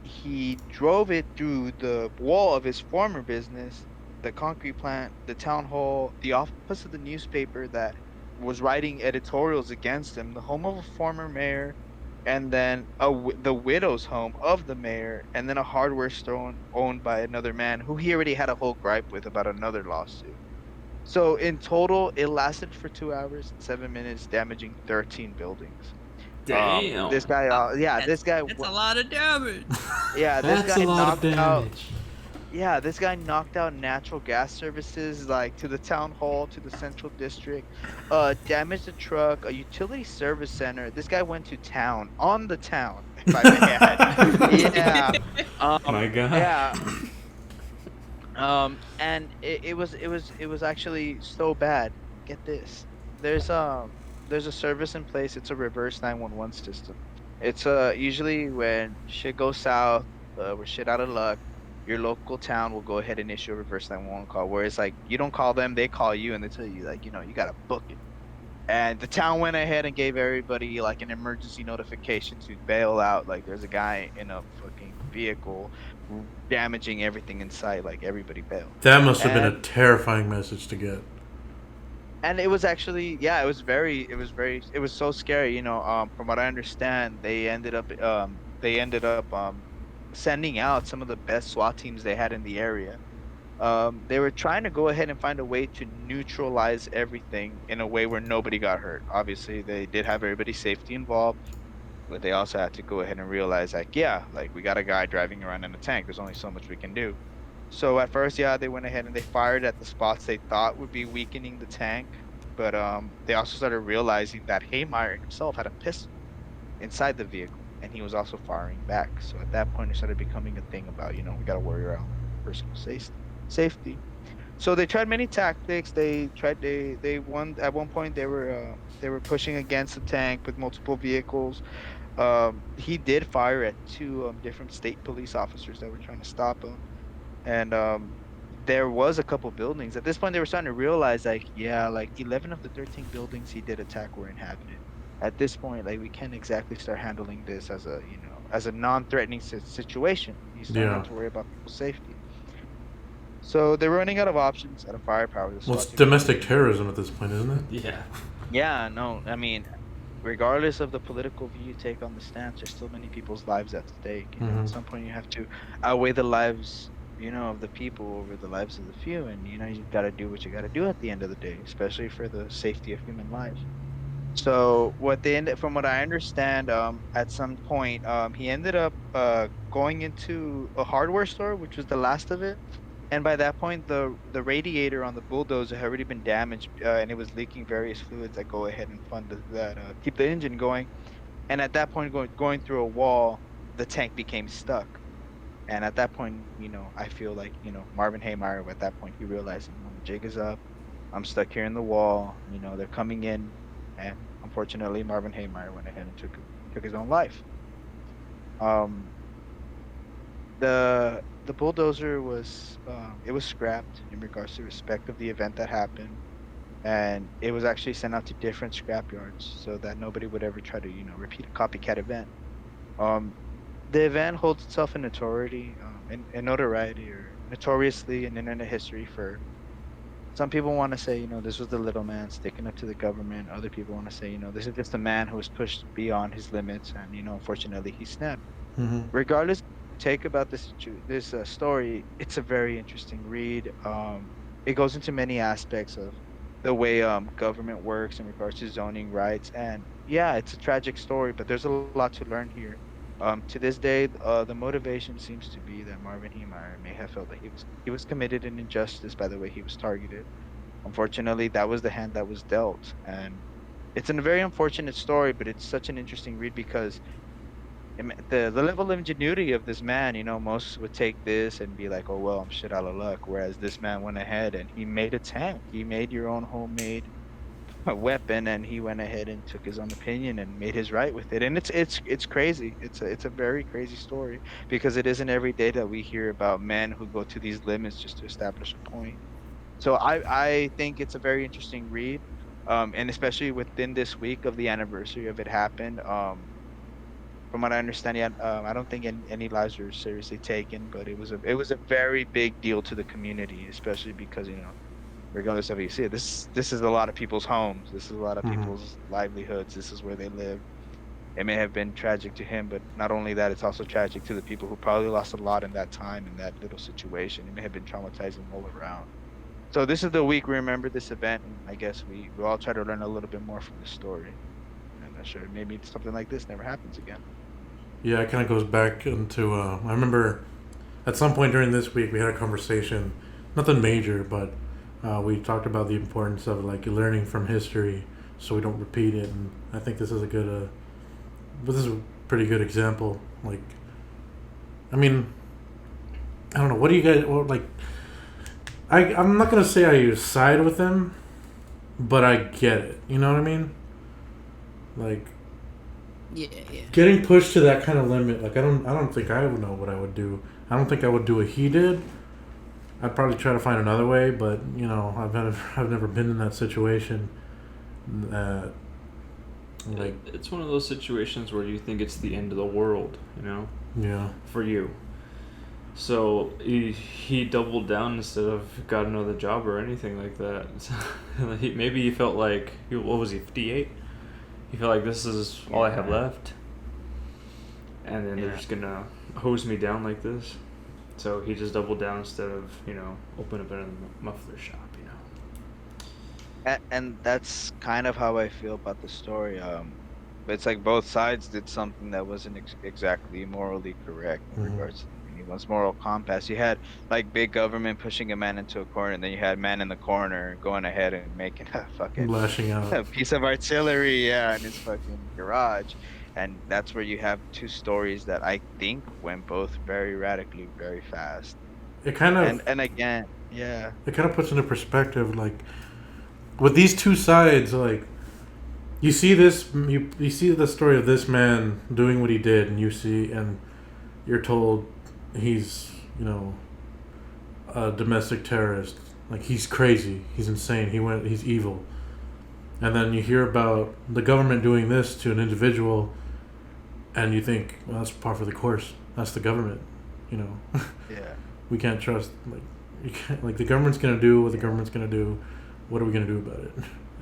He drove it through the wall of his former business, the concrete plant, the town hall, the office of the newspaper that was writing editorials against him, the home of a former mayor, and then the widow's home of the mayor, and then a hardware store owned by another man who he already had a whole gripe with about another lawsuit. So in total, it lasted for 2 hours and 7 minutes, damaging 13 buildings. This Damn. guy, Wow, yeah, this guy, that's a lot of damage. yeah, this That's a guy lot of knocked out. damage. Yeah, this guy knocked out natural gas services like to the town hall, to the central district, damaged a truck, a utility service center. This guy went to town on the town, if I may add. Yeah. My God. Yeah. And it was actually so bad. Get this. There's there's a service in place. It's a reverse 911 system. It's usually when shit goes south, we're shit out of luck, your local town will go ahead and issue a reverse 911 call. Where it's like you don't call them, they call you and they tell you like, you gotta book it. And the town went ahead and gave everybody like an emergency notification to bail out. Like there's a guy in a fucking vehicle damaging everything in sight. Like everybody bail. That must have been a And terrifying message to get. it was actually, yeah, it was so scary. From what I understand, they ended up sending out some of the best SWAT teams they had in the area. They were trying to go ahead and find a way to neutralize everything in a way where nobody got hurt. Obviously, they did have everybody's safety involved, but they also had to go ahead and realize, like, yeah, like we got a guy driving around in a tank. There's only so much we can do. So at first, yeah, they went ahead and they fired at the spots they thought would be weakening the tank, but they also started realizing that Haymeyer himself had a pistol inside the vehicle, and he was also firing back. So at that point, it started becoming a thing about, we got to worry around personal safety. So they tried many tactics. They won at one point. They were pushing against the tank with multiple vehicles. He did fire at two different state police officers that were trying to stop him, and there was a couple buildings. At this point, they were starting to realize, like, yeah, like 11 of the 13 buildings he did attack were inhabited. At this point, like, we can't exactly start handling this as a non-threatening situation. You start Yeah. have to worry about people's safety. So they're running out of options, out of firepower. Well, it's domestic terrorism at this point, isn't it? Yeah. Yeah, no, I mean, regardless of the political view you take on the stance, there's still many people's lives at stake. At some point, you have to outweigh the lives, of the people over the lives of the few, and you got to do what you got to do at the end of the day, especially for the safety of human life. So from what I understand, at some point, he ended up going into a hardware store, which was the last of it. And by that point, the radiator on the Bulldozer had already been damaged, and it was leaking various fluids that go ahead and keep the engine going. And at that point, going through a wall, the tank became stuck. And at that point, I feel like, Marvin Haymeyer, at that point, he realized, the jig is up. I'm stuck here in the wall. They're coming in. And unfortunately, Marvin Haymeyer went ahead and took his own life. The Bulldozer was scrapped in regards to respect of the event that happened, and it was actually sent out to different scrap yards so that nobody would ever try to repeat a copycat event. The event holds itself in notoriety, in notoriety, or notoriously in internet history for. Some people want to say, this was the little man sticking up to the government. Other people want to say, this is just a man who was pushed beyond his limits, and unfortunately, he snapped. Regardless of what you take about this story, it's a very interesting read. It goes into many aspects of the way government works in regards to zoning rights, and yeah, it's a tragic story, but there's a lot to learn here. To this day, the motivation seems to be that Marvin Heemeyer may have felt that he was committed an injustice by the way he was targeted. Unfortunately, that was the hand that was dealt, and it's a very unfortunate story, but it's such an interesting read because the level of ingenuity of this man, most would take this and be like, oh well, I'm shit out of luck. Whereas this man went ahead and he made a tank. He made your own homemade weapon, and he went ahead and took his own opinion and made his right with it. And it's crazy. It's a very crazy story because it isn't every day that we hear about men who go to these limits just to establish a point. So I think it's a very interesting read, and especially within this week of the anniversary of it happened. From what I understand, yeah, I don't think any lives were seriously taken, but it was a very big deal to the community, especially because regardless of how you see it, this is a lot of people's homes. This is a lot of people's livelihoods. This is where they live. it may have been tragic to him, but not only that, it's also tragic to the people who probably lost a lot in that time in that little situation. It may have been traumatizing all around. So this is the week we remember this event, and I guess we all try to learn a little bit more from the story. I'm not sure, maybe something like this never happens again. Yeah, it kind of goes back into. I remember at some point during this week we had a conversation, nothing major, but we talked about the importance of like learning from history so we don't repeat it. And I think this is a good, this is a pretty good example. Like, I mean, I don't know. What do you guys like? I'm not gonna say I side with them, but I get it. You know what I mean? Like, Yeah. getting pushed to that kind of limit, like I don't think I would know what I would do. I don't think I would do what he did. I'd probably try to find another way, but you know, I've never been in that situation. Like, It's one of those situations where you think it's the end of the world, you know, yeah, for you. So he doubled down instead of got another job or anything like that. Maybe he felt like, what was he, 58? He felt like this is all I have left. And then they're just going to hose me down like this. So he just doubled down instead of, you know, open up another muffler shop, you know. And that's kind of how I feel about the story. It's like both sides did something that wasn't exactly morally correct in regards to anyone's moral compass. You had like big government pushing a man into a corner, and then you had man in the corner going ahead and making a fucking lashing out. a piece of artillery, in his fucking garage. And that's where you have two stories that I think went both very radically, very fast. It kind of And again, yeah. it kind of puts into perspective, like with these two sides, like you see this, you see the story of this man doing what he did, and you're told he's, you know, a domestic terrorist, like he's crazy, he's insane, he's evil. And then you hear about the government doing this to an individual, and you think, well, that's par for the course. That's the government, you know. Yeah. We can't trust, like, you can't, like, the government's gonna do what the government's gonna do. What are we gonna do about it?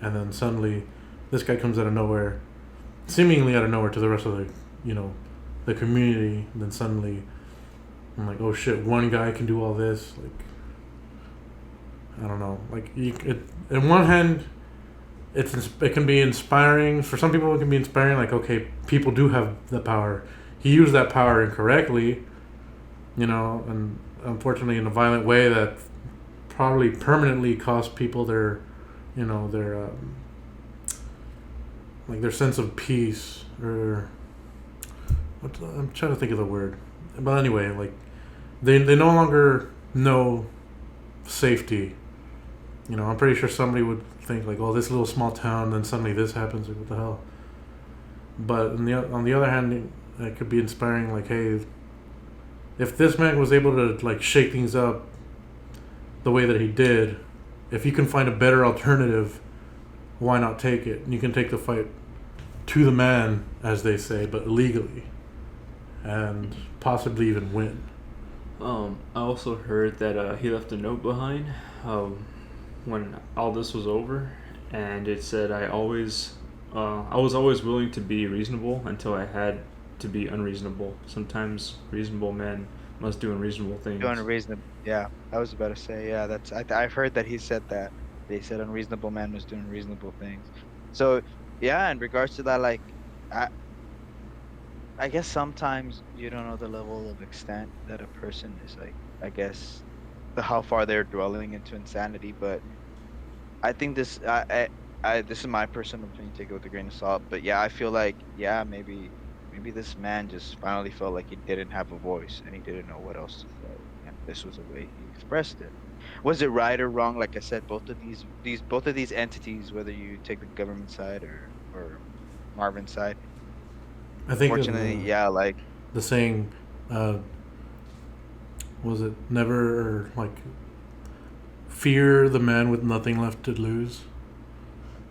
And then suddenly, this guy comes out of nowhere, seemingly out of nowhere to the rest of the, you know, the community. And then suddenly, I'm like, oh shit, one guy can do all this. Like, I don't know. Like, on one hand, it can be inspiring. For some people, it can be inspiring. Like, okay, people do have the power. He used that power incorrectly, you know, and unfortunately in a violent way that probably permanently cost people their, you know, like their sense of peace, or I'm trying to think of the word. But anyway, like they no longer know safety. You know, I'm pretty sure somebody would think like, oh, this little small town, then suddenly this happens. Like, what the hell? But on the other hand, it could be inspiring. Like, hey, if this man was able to like shake things up the way that he did, if you can find a better alternative, why not take it? And you can take the fight to the man, as they say, but legally, and possibly even win. I also heard that he left a note behind when all this was over, and it said, I was always willing to be reasonable until I had to be unreasonable. Sometimes reasonable men must do unreasonable things. Doing reasonable, yeah. I was about to say, yeah. I've heard that he said that. They said unreasonable man was doing reasonable things. So, yeah. In regards to that, like, I guess sometimes you don't know the level of extent that a person is like. I guess how far they're dwelling into insanity, but I think this. This is my personal opinion. Take it with a grain of salt, but yeah, I feel like maybe this man just finally felt like he didn't have a voice and he didn't know what else to say, and this was the way he expressed it. Was it right or wrong? Like I said, both of these entities, whether you take the government side or Marvin's side, I think fortunately, like the saying, was it never like fear the man with nothing left to lose,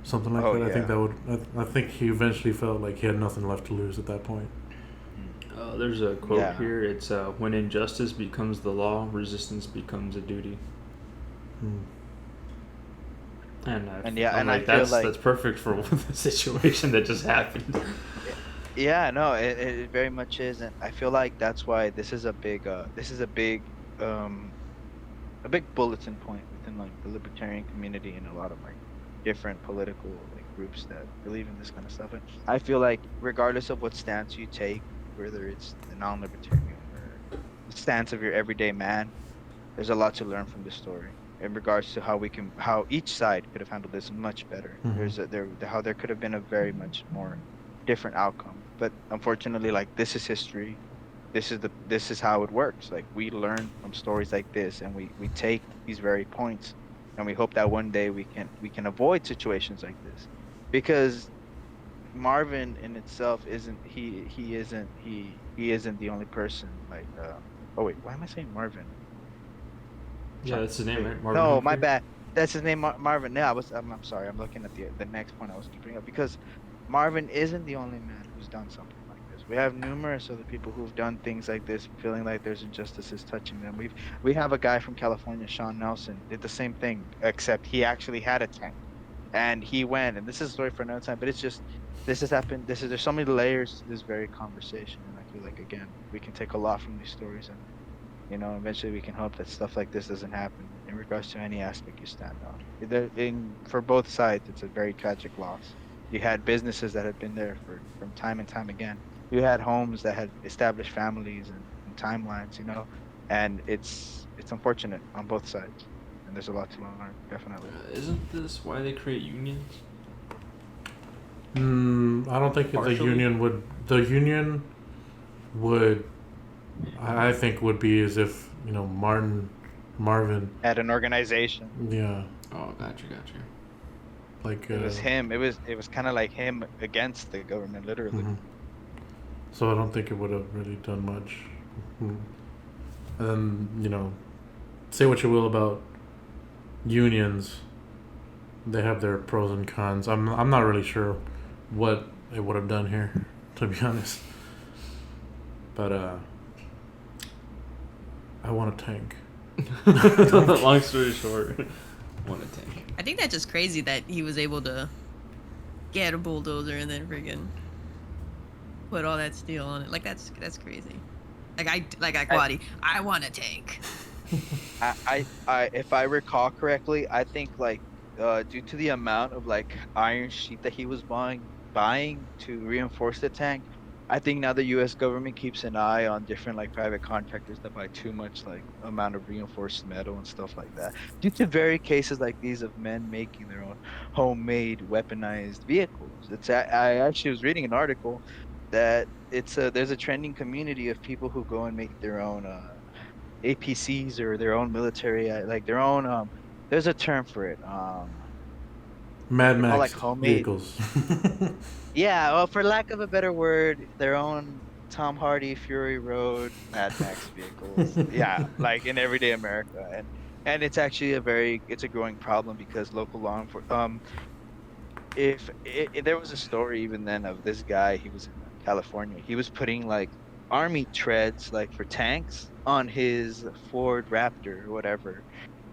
something like that. Yeah. I think he eventually felt like he had nothing left to lose at that point. There's a quote here. It's when injustice becomes the law, resistance becomes a duty. And I feel like that's perfect for the situation that just happened. Yeah, no, it very much is, and I feel like that's why this is a big bulletin point within like the libertarian community and a lot of like different political like groups that believe in this kind of stuff. And I feel like regardless of what stance you take, whether it's the non-libertarian or the stance of your everyday man, there's a lot to learn from this story in regards to how each side could have handled this much better. Hmm. How there could have been a very much more different outcome. But unfortunately, like this is history. This is how it works. Like we learn from stories like this, and we take these very points, and we hope that one day we can avoid situations like this, because Marvin in itself isn't he isn't the only person. Like oh wait, why am I saying Marvin? Yeah, that's his name, Wait, right? Marvin no, my Humphrey. bad. That's his name, Marvin. Yeah, I'm sorry. I'm looking at the next point I was going to bring up, because Marvin isn't the only man who's done something like this. We have numerous other people who've done things like this, feeling like there's injustices touching them. We have a guy from California, Sean Nelson, did the same thing, except he actually had a tank, and he went. And this is a story for another time, but it's just this has happened. There's so many layers to this very conversation, and I feel like again we can take a lot from these stories, and eventually we can hope that stuff like this doesn't happen in regards to any aspect you stand on. For both sides, it's a very tragic loss. You had businesses that had been there from time and time again. You had homes that had established families and timelines, and it's unfortunate on both sides. And there's a lot to learn, definitely. Isn't this why they create unions? I don't think the Partially? union would. The union would, I think, would be as if Marvin. At an organization, Yeah, Oh, gotcha. like. it was him. It was kind of like him against the government, literally. Mhm. So I don't think it would have really done much. Mhm. And then say what you will about unions, they have their pros and cons. I'm not really sure what it would have done here, to be honest. But I want a tank. Long story short, want a tank. I think that's just crazy that he was able to get a bulldozer and then friggin' put all that steel on it. Like that's crazy. Like Quaddy, I want a tank. If I recall correctly, I think like due to the amount of like iron sheet that he was buying to reinforce the tank, I think now the U.S. government keeps an eye on different like private contractors that buy too much like amount of reinforced metal and stuff like that. Due to very cases like these of men making their own homemade weaponized vehicles. I actually was reading an article that there's a trending community of people who go and make their own APCs or their own military like their own there's a term for it. Mad They're called Max like homemade. vehicles. Yeah, well, for lack of a better word, their own Tom Hardy Fury Road Mad Max vehicles. Yeah, like in everyday America, and it's actually it's a growing problem because local law enforcement. If there was a story even then of this guy, he was in California. He was putting like army treads like for tanks on his Ford Raptor or whatever,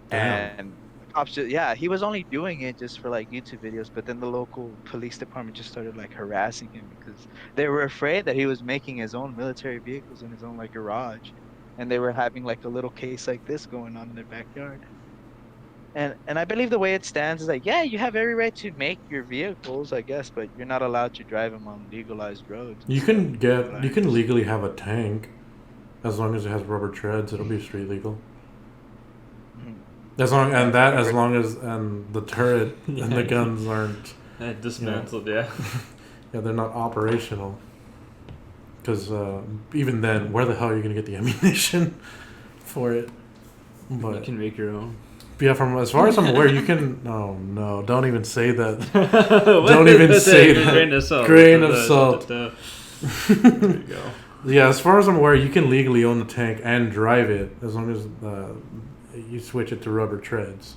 Damn. and the cops yeah, he was only doing it just for like YouTube videos, but then the local police department just started like harassing him because they were afraid that he was making his own military vehicles in his own like garage, and they were having like a little case like this going on in their backyard. And I believe the way it stands is like, yeah, you have every right to make your vehicles, I guess, but you're not allowed to drive them on legalized roads and You stuff. can What I understand. legally have a tank as long as it has rubber treads. It'll be street legal. Mhm. As long I and that as remember. long as and the turret and the guns aren't Dismantled, yeah. yeah, they're not operational. Because even then, where the hell are you gonna get the ammunition for it? You But can make your own. yeah, from as far as I'm aware, you can. Oh no! Don't even say that. Don't Don't even say that. Grain of salt. Grain of salt. There you go. Yeah, as far as I'm aware, you can legally own the tank and drive it as long as you switch it to rubber treads.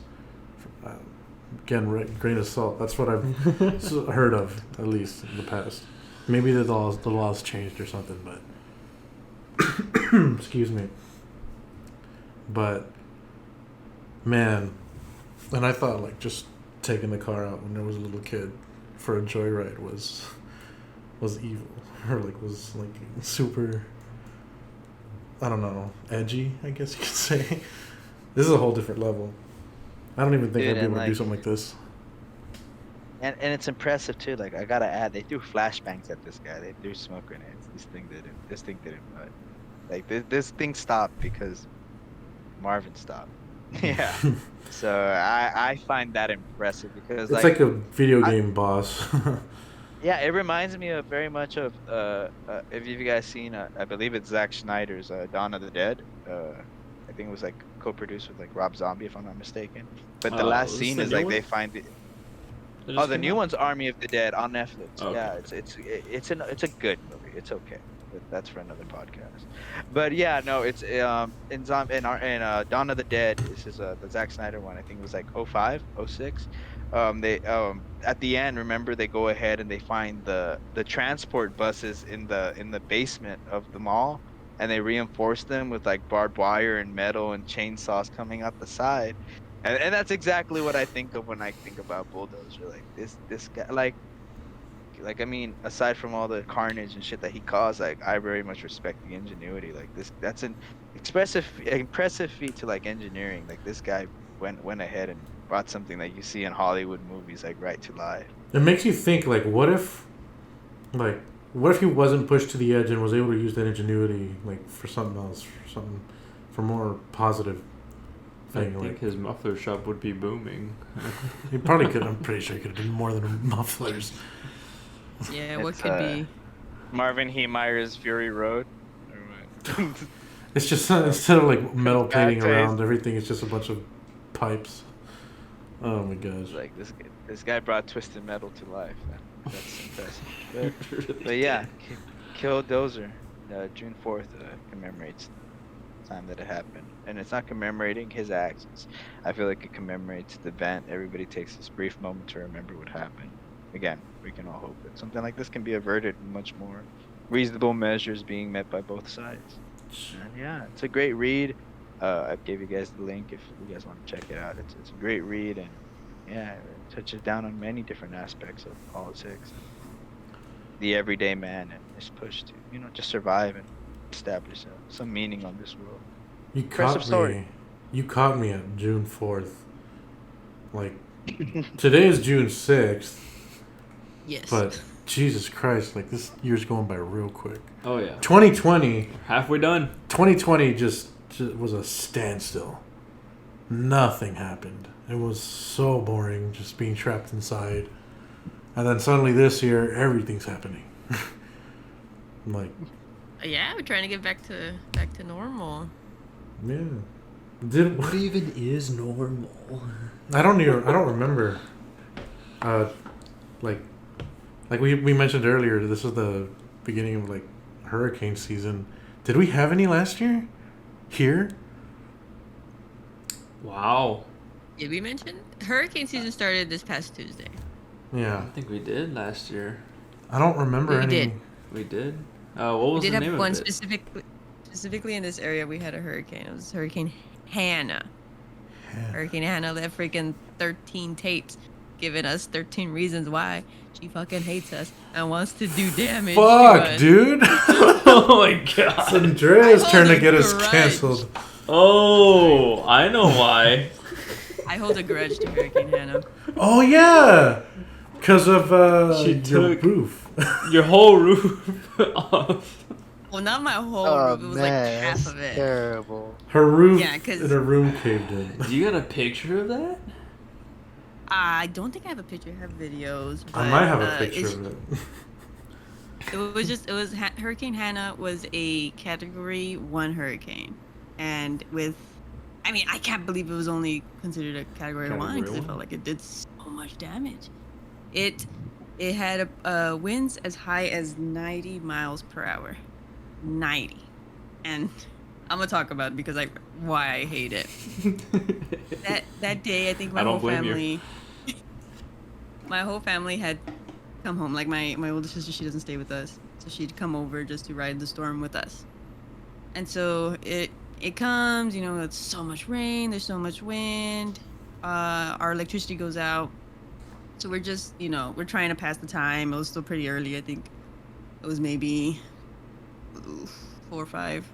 Uh, Again, grain of salt. That's what I've heard of, at least in the past. Maybe the laws changed or something, but excuse me. But man, and I thought like just taking the car out when I was a little kid for a joyride was was evil or like was like super. I don't know, edgy. I guess you could say. This is a whole different level. I don't even think Dude, I'd be able and, to do like- something like this. And it's impressive too. Like I gotta add, they threw flashbangs at this guy. They threw smoke grenades. This thing didn't. But like this thing stopped because Marvin stopped. Yeah. So I find that impressive because It's like a video game boss. yeah, it reminds me of very much of if you guys seen I believe it's Zack Snyder's Dawn of the Dead. I think it was like co-produced with like Rob Zombie if I'm not mistaken. But the last is scene the is new like one? they find the It oh just the came new out? one's Army of the Dead on Netflix. Okay. Yeah, it's a good movie. It's okay. But that's for another podcast. But yeah, no, it's in Dawn of the Dead. This is the Zack Snyder one. I think it was like 05, 06. They at the end, remember they go ahead and they find the transport buses in the basement of the mall, and they reinforce them with like barbed wire and metal and chainsaws coming out the side. And that's exactly what I think of when I think about Bulldozer. Like this guy, like I mean, aside from all the carnage and shit that he caused, like I very much respect the ingenuity. Like that's an impressive feat to like engineering. Like this guy went ahead and brought something that you see in Hollywood movies like right to life. It makes you think, like, what if he wasn't pushed to the edge and was able to use that ingenuity, like, for something else, for more positive I thing. think Like, his muffler shop would be booming. he probably could. I'm pretty sure he could have done more than mufflers. Yeah, what It's, could be? Marvin Heemeyer's Fury Road. Or what? It's just instead of like metal Back plating phase. around everything, it's just a bunch of pipes. Oh my gosh. Like this guy brought Twisted Metal to life. Man. That's impressive. But yeah, Killdozer, June 4th commemorates the time that it happened, and it's not commemorating his acts. I feel like it commemorates the event. Everybody takes this brief moment to remember what happened. Again, we can all hope that something like this can be averted and much more reasonable measures being met by both sides. And yeah, it's a great read. I gave you guys the link if you guys want to check it out. It's a great read, and yeah, it touches down on many different aspects of politics, the everyday man, and his push to just survive and establish some meaning on this world. You Impressive caught story. me. You caught me at June 4th. Like, today is June 6th, Yes. but Jesus Christ, like, this year's going by real quick. Oh yeah. 2020 Halfway done. just was a standstill. Nothing happened. It was so boring just being trapped inside. And then suddenly this year, everything's happening. I'm like, Yeah, we're trying to get back to normal. yeah. What even is normal? I don't remember. Like we mentioned earlier, this is the beginning of like hurricane season. Did we have any last year? Here? Wow. Did we mention hurricane season started this past Tuesday? Yeah. I think we did last year. I don't remember We any. did. We did. What was We did the have name one of it? specifically in this area. We had a hurricane. It was Hurricane Hannah. Hurricane Hannah left freaking 13 tapes, giving us 13 reasons why she fucking hates us and wants to do damage. to Fuck, us. dude. Oh my It's god. Andrea's I turn to hold a get us grudge. canceled. Oh, I know why. I hold a grudge to Hurricane Hannah. Oh yeah, because of She your took- roof. Your whole roof off. Well, not my whole Oh roof. It was man, like half that's of it. terrible. Her roof Yeah, 'cause- in her room caved in. You got a picture of that? I don't think I have a picture. I have videos. I but, might have a picture it's- of it. Hurricane Hannah was a Category 1 hurricane, and I can't believe it was only considered a Category 1 Category because it 1? felt like it did so much damage. It had winds as high as 90 miles per hour, 90, and I'm gonna talk about it because why I hate it. That day, I think I don't blame you. my whole family had come home. Like my older sister, she doesn't stay with us, so she'd come over just to ride the storm with us. And so it comes, it's so much rain, there's so much wind, our electricity goes out, so we're just we're trying to pass the time. It was still pretty early, I think, It was maybe 4 or 5,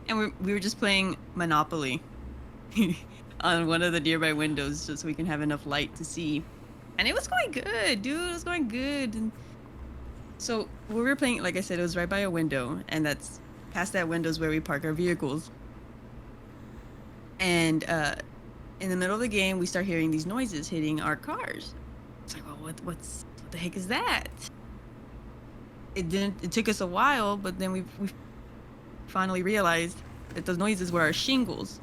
and we were just playing Monopoly on one of the nearby windows just so we can have enough light to see. And it was going good, dude. It was going good. And so we were playing, like I said, it was right by a window, and that's past that window is where we park our vehicles. And in the middle of the game, we start hearing these noises hitting our cars. It's like, well, what the heck is that? It took us a while, but then we finally realized that those noises were our shingles.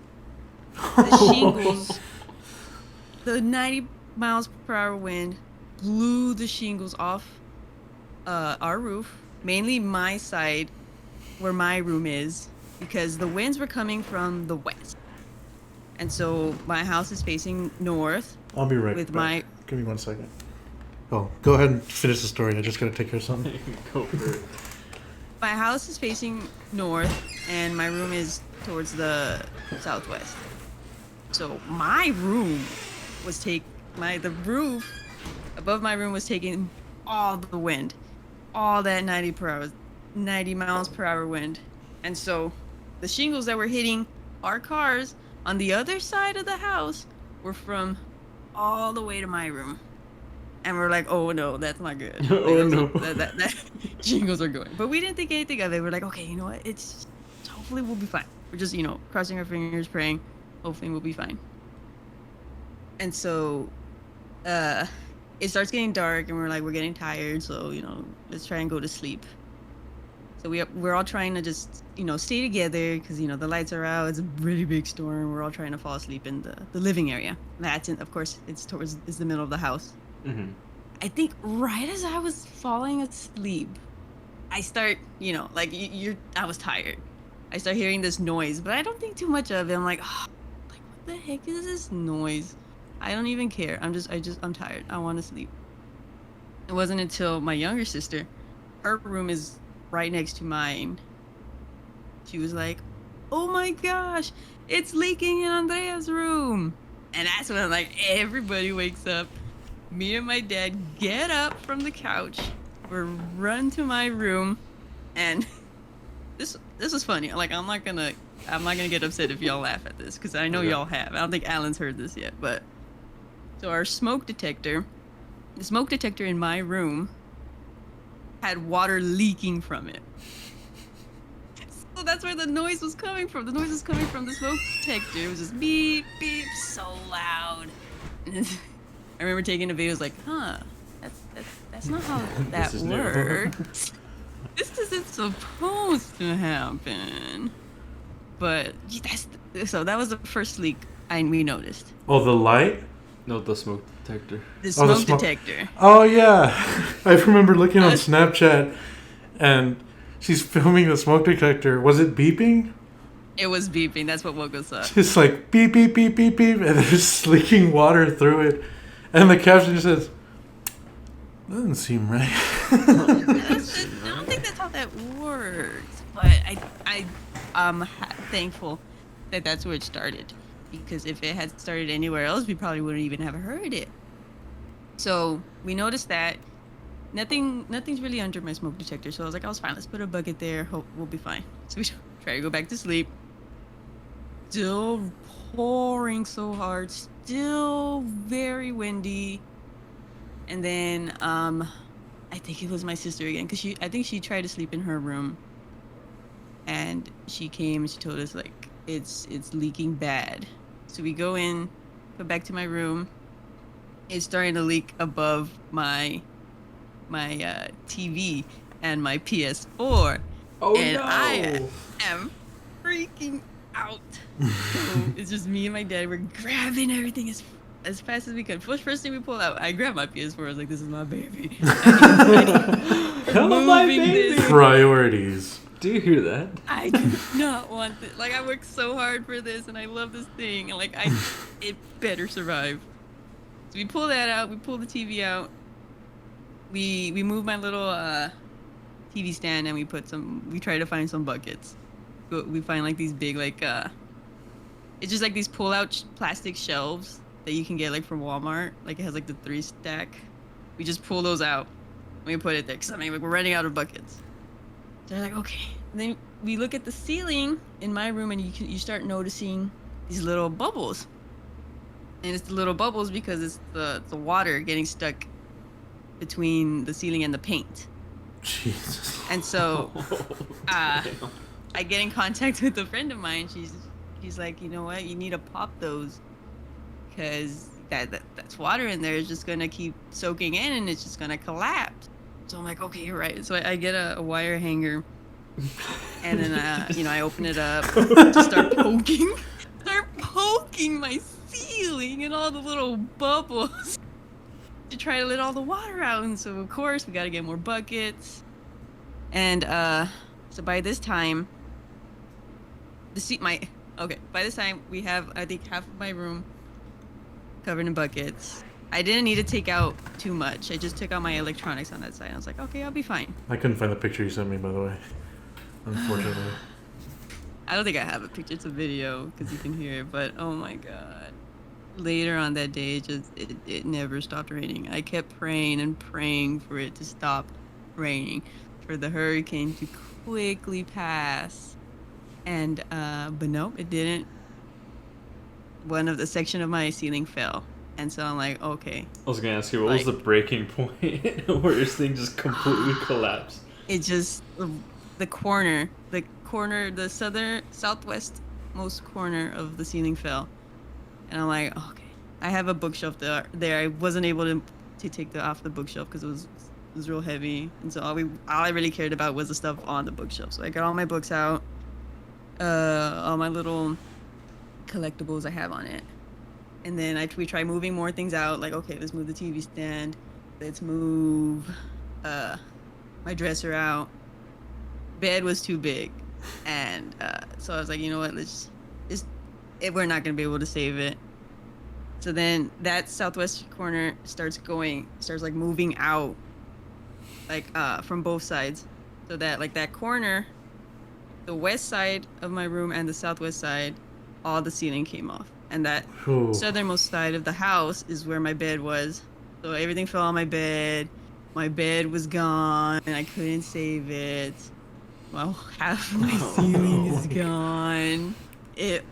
The shingles, the 90 miles per hour wind blew the shingles off our roof, mainly my side where my room is, because the winds were coming from the west. And so my house is facing north. I'll be right with back. Give me 1 second. Oh, go ahead and finish the story. I just gotta take care of something. Go for it. My house is facing north, and my room is towards the southwest. So my room was the roof above my room was taking all the wind, all that 90 miles per hour wind. And so the shingles that were hitting our cars on the other side of the house were from all the way to my room. And we're like, oh no, that's not good. Oh no. That shingles are going. But we didn't think anything of it. We're like, okay, you know what? Hopefully we'll be fine. We're just, crossing our fingers, praying. Hopefully we'll be fine. And so it starts getting dark, and we're getting tired, so let's try and go to sleep. So we're all trying to just stay together, because the lights are out. It's a really big storm. We're all trying to fall asleep in the living area. Of course, it's the middle of the house. Mm-hmm. I think right as I was falling asleep, I start I was tired. I start hearing this noise, but I don't think too much of it. I'm like, what the heck is this noise? I don't even care. I'm tired. I want to sleep. It wasn't until my younger sister, her room is right next to mine. She was like, oh my gosh, it's leaking in Andrea's room. And that's when everybody wakes up. Me and my dad get up from the couch. We run to my room, and this is funny. I'm not gonna get upset if y'all laugh at this, because I know y'all have. I don't think Allan's heard this yet, but so the smoke detector in my room had water leaking from it. So that's where the noise was coming from. The noise was coming from the smoke detector. It was just beep beep, so loud. I remember taking a video. I was like, that's not how that works. This isn't supposed to happen. But that was the first leak we noticed. Oh, the light? No, the smoke detector. The smoke detector. Oh, yeah. I remember looking on Snapchat, and she's filming the smoke detector. Was it beeping? It was beeping. That's what woke us up. It's like beep, beep, beep, beep, beep, and there's leaking water through it. And the caption just says, doesn't seem right. I don't think that's how that works. But I'm thankful that that's where it started. Because if it had started anywhere else, we probably wouldn't even have heard it. So we noticed that nothing's really under my smoke detector. So I was like, I was fine. Let's put a bucket there. Hope we'll be fine. So we try to go back to sleep. Still pouring so hard. Still very windy. And then I think it was my sister again, because I think she tried to sleep in her room. And she came and she told us it's leaking bad. So we go in, go back to my room. It's starting to leak above my TV and my PS4. Oh, and no. I am freaking out. So it's just me and my dad. We're grabbing everything as fast as we could. First thing we pulled out, I grabbed my PS4. I was like, this is my baby. Hello, my baby. Priorities. Do you hear that? I do not want this. I worked so hard for this, and I love this thing. And it better survive. So we pull that out. We pull the TV out. We move my little TV stand, and we try to find some buckets. We find these big it's just these pull out plastic shelves that you can get from Walmart. It has the 3 stack. We just pull those out and we put it there, because we're running out of buckets. they're like, okay. And then we look at the ceiling in my room, and you start noticing these little bubbles. And it's the little bubbles because it's the water getting stuck between the ceiling and the paint. Jesus. And so, I get in contact with a friend of mine. She's like, you know what? You need to pop those, because that's water in there. It's just gonna keep soaking in, and it's just gonna collapse. So I'm like, okay, you're right. So I get a wire hanger, and then I open it up to start poking my ceiling and all the little bubbles to try to let all the water out. And so of course we got to get more buckets. And so by this time, by this time we have, I think, half of my room covered in buckets. I didn't need to take out too much. I just took out my electronics on that side. I was like, okay, I'll be fine. I couldn't find the picture you sent me, by the way. Unfortunately. I don't think I have a picture. It's a video because you can hear it. But oh my god! Later on that day, it never stopped raining. I kept praying and praying for it to stop raining, for the hurricane to quickly pass. And but no, it didn't. One of the section of my ceiling fell. And so I'm like, okay. I was gonna ask you, what was the breaking point where this thing just completely collapsed? It just, the southwestmost corner of the ceiling fell. And I'm like, okay. I have a bookshelf there. I wasn't able to take that off the bookshelf because it was real heavy. And so all I really cared about was the stuff on the bookshelf. So I got all my books out, all my little collectibles I have on it. And then we try moving more things out. Like, okay, let's move the TV stand. Let's move my dresser out. Bed was too big. And so I was like, you know what, we're not going to be able to save it. So then that southwest corner starts like moving out, like from both sides. So that, like, that corner, the west side of my room and the southwest side, all the ceiling came off. And that southernmost side of the house is where my bed was. So everything fell on my bed. My bed was gone, and I couldn't save it. Well, half of my ceiling is gone.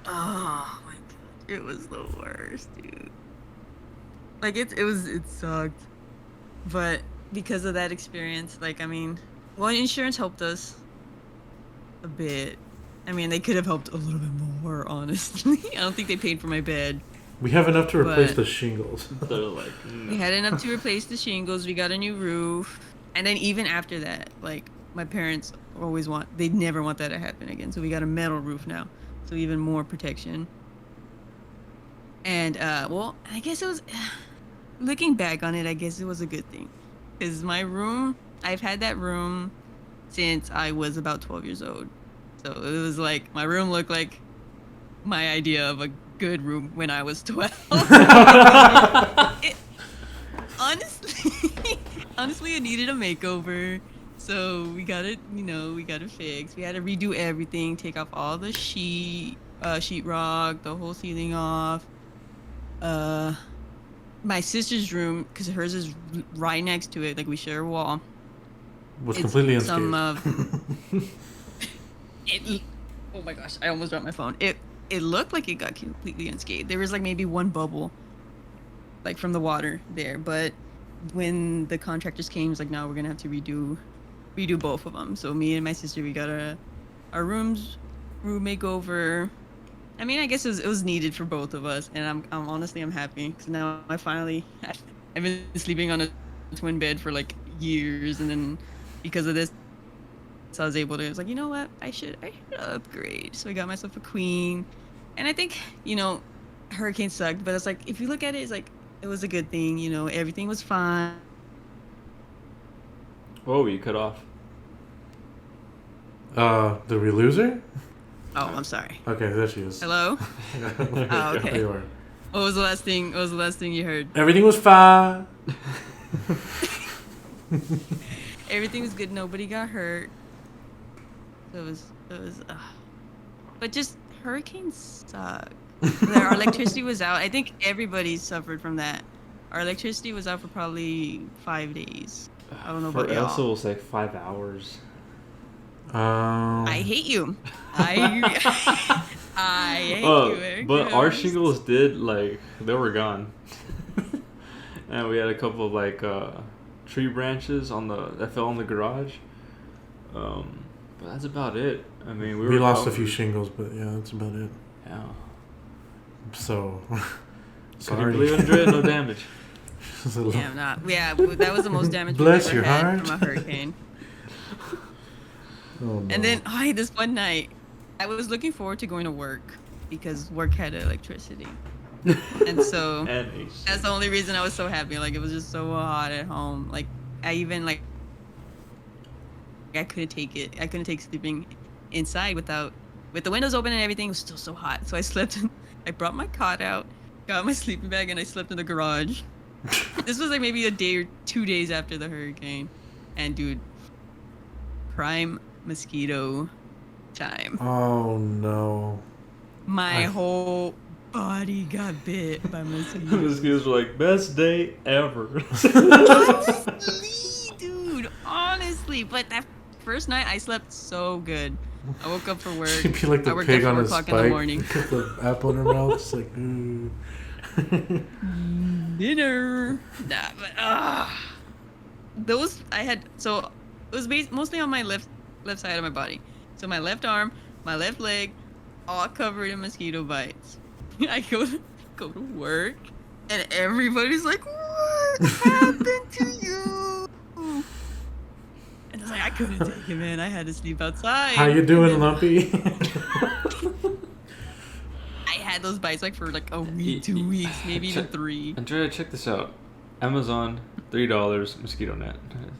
Oh my god, it was the worst, dude. Like, it sucked. But because of that experience, like, I mean, well, insurance helped us a bit. I mean, they could have helped a little bit more, honestly. I don't think they paid for my bed. We have enough to replace the shingles. They're like, no. We had enough to replace the shingles. We got a new roof. And then even after that, like, my parents they never want that to happen again. So we got a metal roof now. So even more protection. And, well, I guess it was, looking back on it, I guess it was a good thing. Because my room, I've had that room since I was about 12 years old. So it was like, my room looked like my idea of a good room when I was 12. Honestly, it needed a makeover. So we got it fixed. We had to redo everything, take off all the sheetrock, the whole ceiling off. My sister's room, because hers is right next to it, like we share a wall. Was completely unscathed. Oh my gosh, I almost dropped my phone. It looked like it got completely unscathed. There was like maybe one bubble, like from the water there. But when the contractors came, it's like, no, we're gonna have to redo both of them. So me and my sister, we got our room makeover. I mean, I guess it was needed for both of us, and I'm honestly happy because now I've been sleeping on a twin bed for like years, and then because of this, so I was able to. I was like, you know what? I should upgrade. So I got myself a queen, and I think, hurricane sucked, but it's like, if you look at it, it's like it was a good thing. Everything was fine. Whoa, you cut off. Did we lose her? Oh, I'm sorry. Okay, there she is. Hello. Oh, okay. There you are. What was the last thing you heard? Everything was fine. Everything was good. Nobody got hurt. It was. But just hurricanes suck. Our electricity was out. I think everybody suffered from that. Our electricity was out for probably 5 days. I don't know about y'all. For us, it was like 5 hours. I hate you. I I hate you very But our much. shingles did they were gone, and we had a couple of tree branches that fell in the garage. But that's about it. I mean, we lost a few shingles, but yeah, that's about it. Yeah. So, Could you sorry. believe, Andrea? No damage. Yeah, I'm not. Yeah, that was the most damage Bless we've your ever had heart. from a hurricane. Oh, no. And then, this one night, I was looking forward to going to work because work had electricity. And so that's the only reason I was so happy. Like, it was just so hot at home. Like, I even, I couldn't take it. I couldn't take sleeping inside with the windows open and everything. It was still so hot. So I slept I brought my cot out, got my sleeping bag, and I slept in the garage. This was like maybe a day or 2 days after the hurricane. And dude, prime mosquito time. Oh no. My whole body got bit by mosquitoes. Mosquitoes were like, best day ever. Honestly, dude. Honestly. But that first night, I slept so good. I woke up for work. She'd be like I the worked pig at on 4 a o'clock spike in the morning. with the apple in her mouth. It's like, ooh. Dinner. Nah, but those I had. So it was mostly on my left side of my body. So my left arm, my left leg, all covered in mosquito bites. I go to work, and everybody's like, "What happened to you?" And I was like, I couldn't take it, man. I had to sleep outside. How you doing, Lumpy? I had those bites for a week, 2 weeks, maybe even 3. Andrea, check this out. Amazon, $3, mosquito net.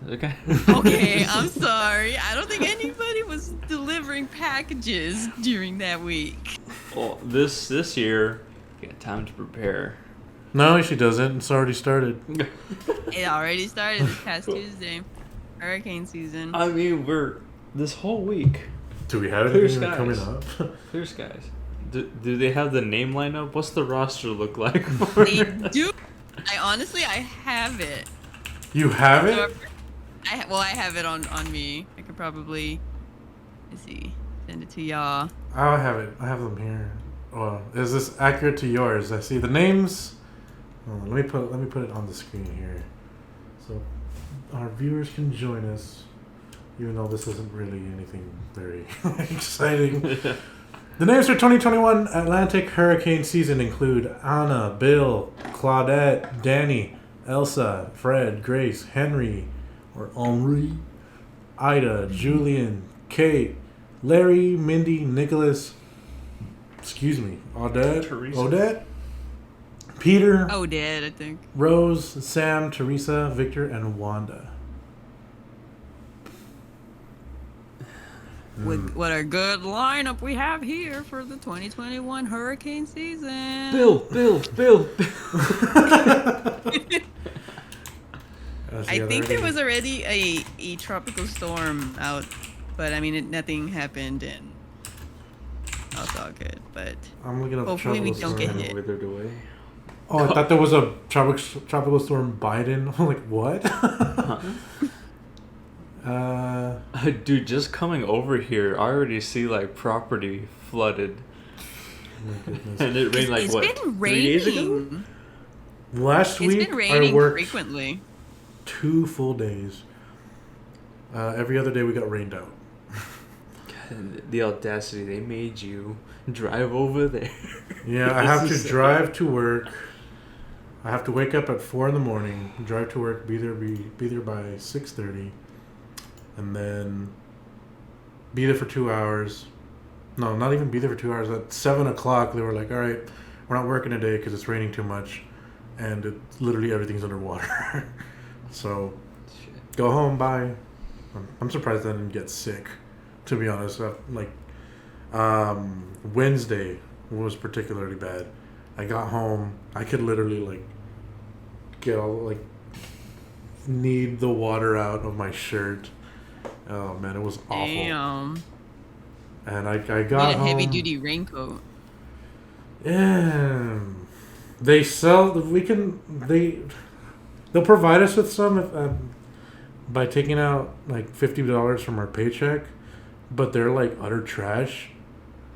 Okay. Okay, I'm sorry. I don't think anybody was delivering packages during that week. Well, this year, you got time to prepare. No, she doesn't. It's already started. It already started this past Tuesday. Hurricane season. I mean, this whole week. Do we have Clear anything skies. coming up? Clear skies. Do they have the name lineup? What's the roster look like? They do. I have it. You have it? I have it on me. I could probably, let's see, send it to y'all. I have it. I have them here. Well, is this accurate to yours? I see the names. Hold on, let me put it on the screen here, so our viewers can join us. Even though this isn't really anything very exciting. The names for 2021 Atlantic hurricane season include Anna, Bill, Claudette, Danny, Elsa, Fred, Grace, Henry, or Henri, Ida, Julian, Kate, Larry, Mindy, Nicholas, Odette, Peter, Odette, I think. Rose, Sam, Teresa, Victor, and Wanda. With what a good lineup we have here for the 2021 hurricane season. Bill. I think there was already a tropical storm out, but I mean nothing happened and that's all good. But I'm looking up hopefully we don't get storm. hit. Withered away. Oh, I thought there was a tropical storm Biden. I'm like, what? Dude, just coming over here, I already see property flooded. Oh my goodness. And it rained It's been 3 days ago? raining. Last week, It's been I raining worked frequently. 2 full days. Every other day we got rained out. The audacity, they made you drive over there. Yeah, I have to drive to work. I have to wake up at 4 a.m, drive to work, be there by 6:30, and then be there for 2 hours. No, not even be there for 2 hours. At 7 o'clock, they were like, "All right, we're not working today because it's raining too much, and literally everything's underwater." So, go home. Bye. I'm surprised I didn't get sick, to be honest. Wednesday was particularly bad. I got home. I could literally get all knead the water out of my shirt. Oh man, it was awful. Damn. And I got Need a home. heavy duty raincoat. Yeah, they sell. They'll provide us with some by taking out $50 from our paycheck. but they're like utter trash.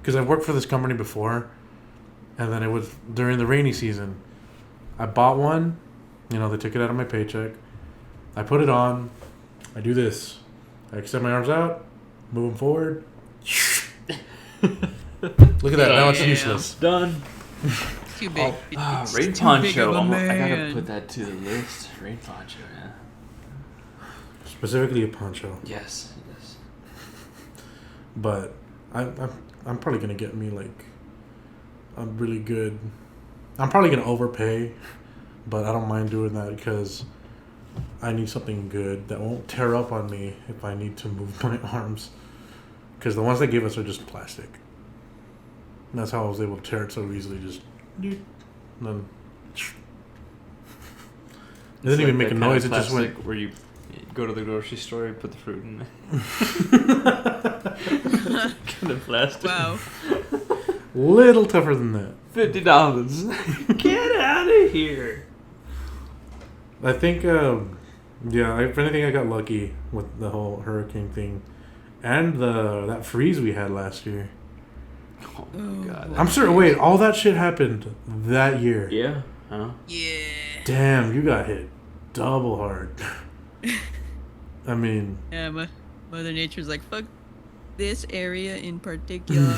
Because I've worked for this company before, and then it was during the rainy season. I bought one, you know, they took it out of my paycheck. I put it on, I do this. I extend my arms out, move them forward. Look at that, now it's useless. Done. Too big. It's Rain too poncho. big of a I gotta man. put that to the list. Rain poncho, yeah. Specifically a poncho. Yes. But I'm probably gonna get me like a really good. I'm probably gonna overpay, but I don't mind doing that because I need something good that won't tear up on me if I need to move my arms. Because the ones they give us are just plastic. And that's how I was able to tear it so easily. Just and then it didn't even make a noise. It just went. Where you go to the grocery store and put the fruit in. Kind of plastic. Wow. Little tougher than that. $50. Get out of here. I think, yeah. If anything, I got lucky with the whole hurricane thing, and that freeze we had last year. Oh my god. I'm sure. Wait, all that shit happened that year. Yeah. Huh? Yeah. Damn, you got hit double hard. I mean. Yeah, Mother Nature's like, fuck this area in particular.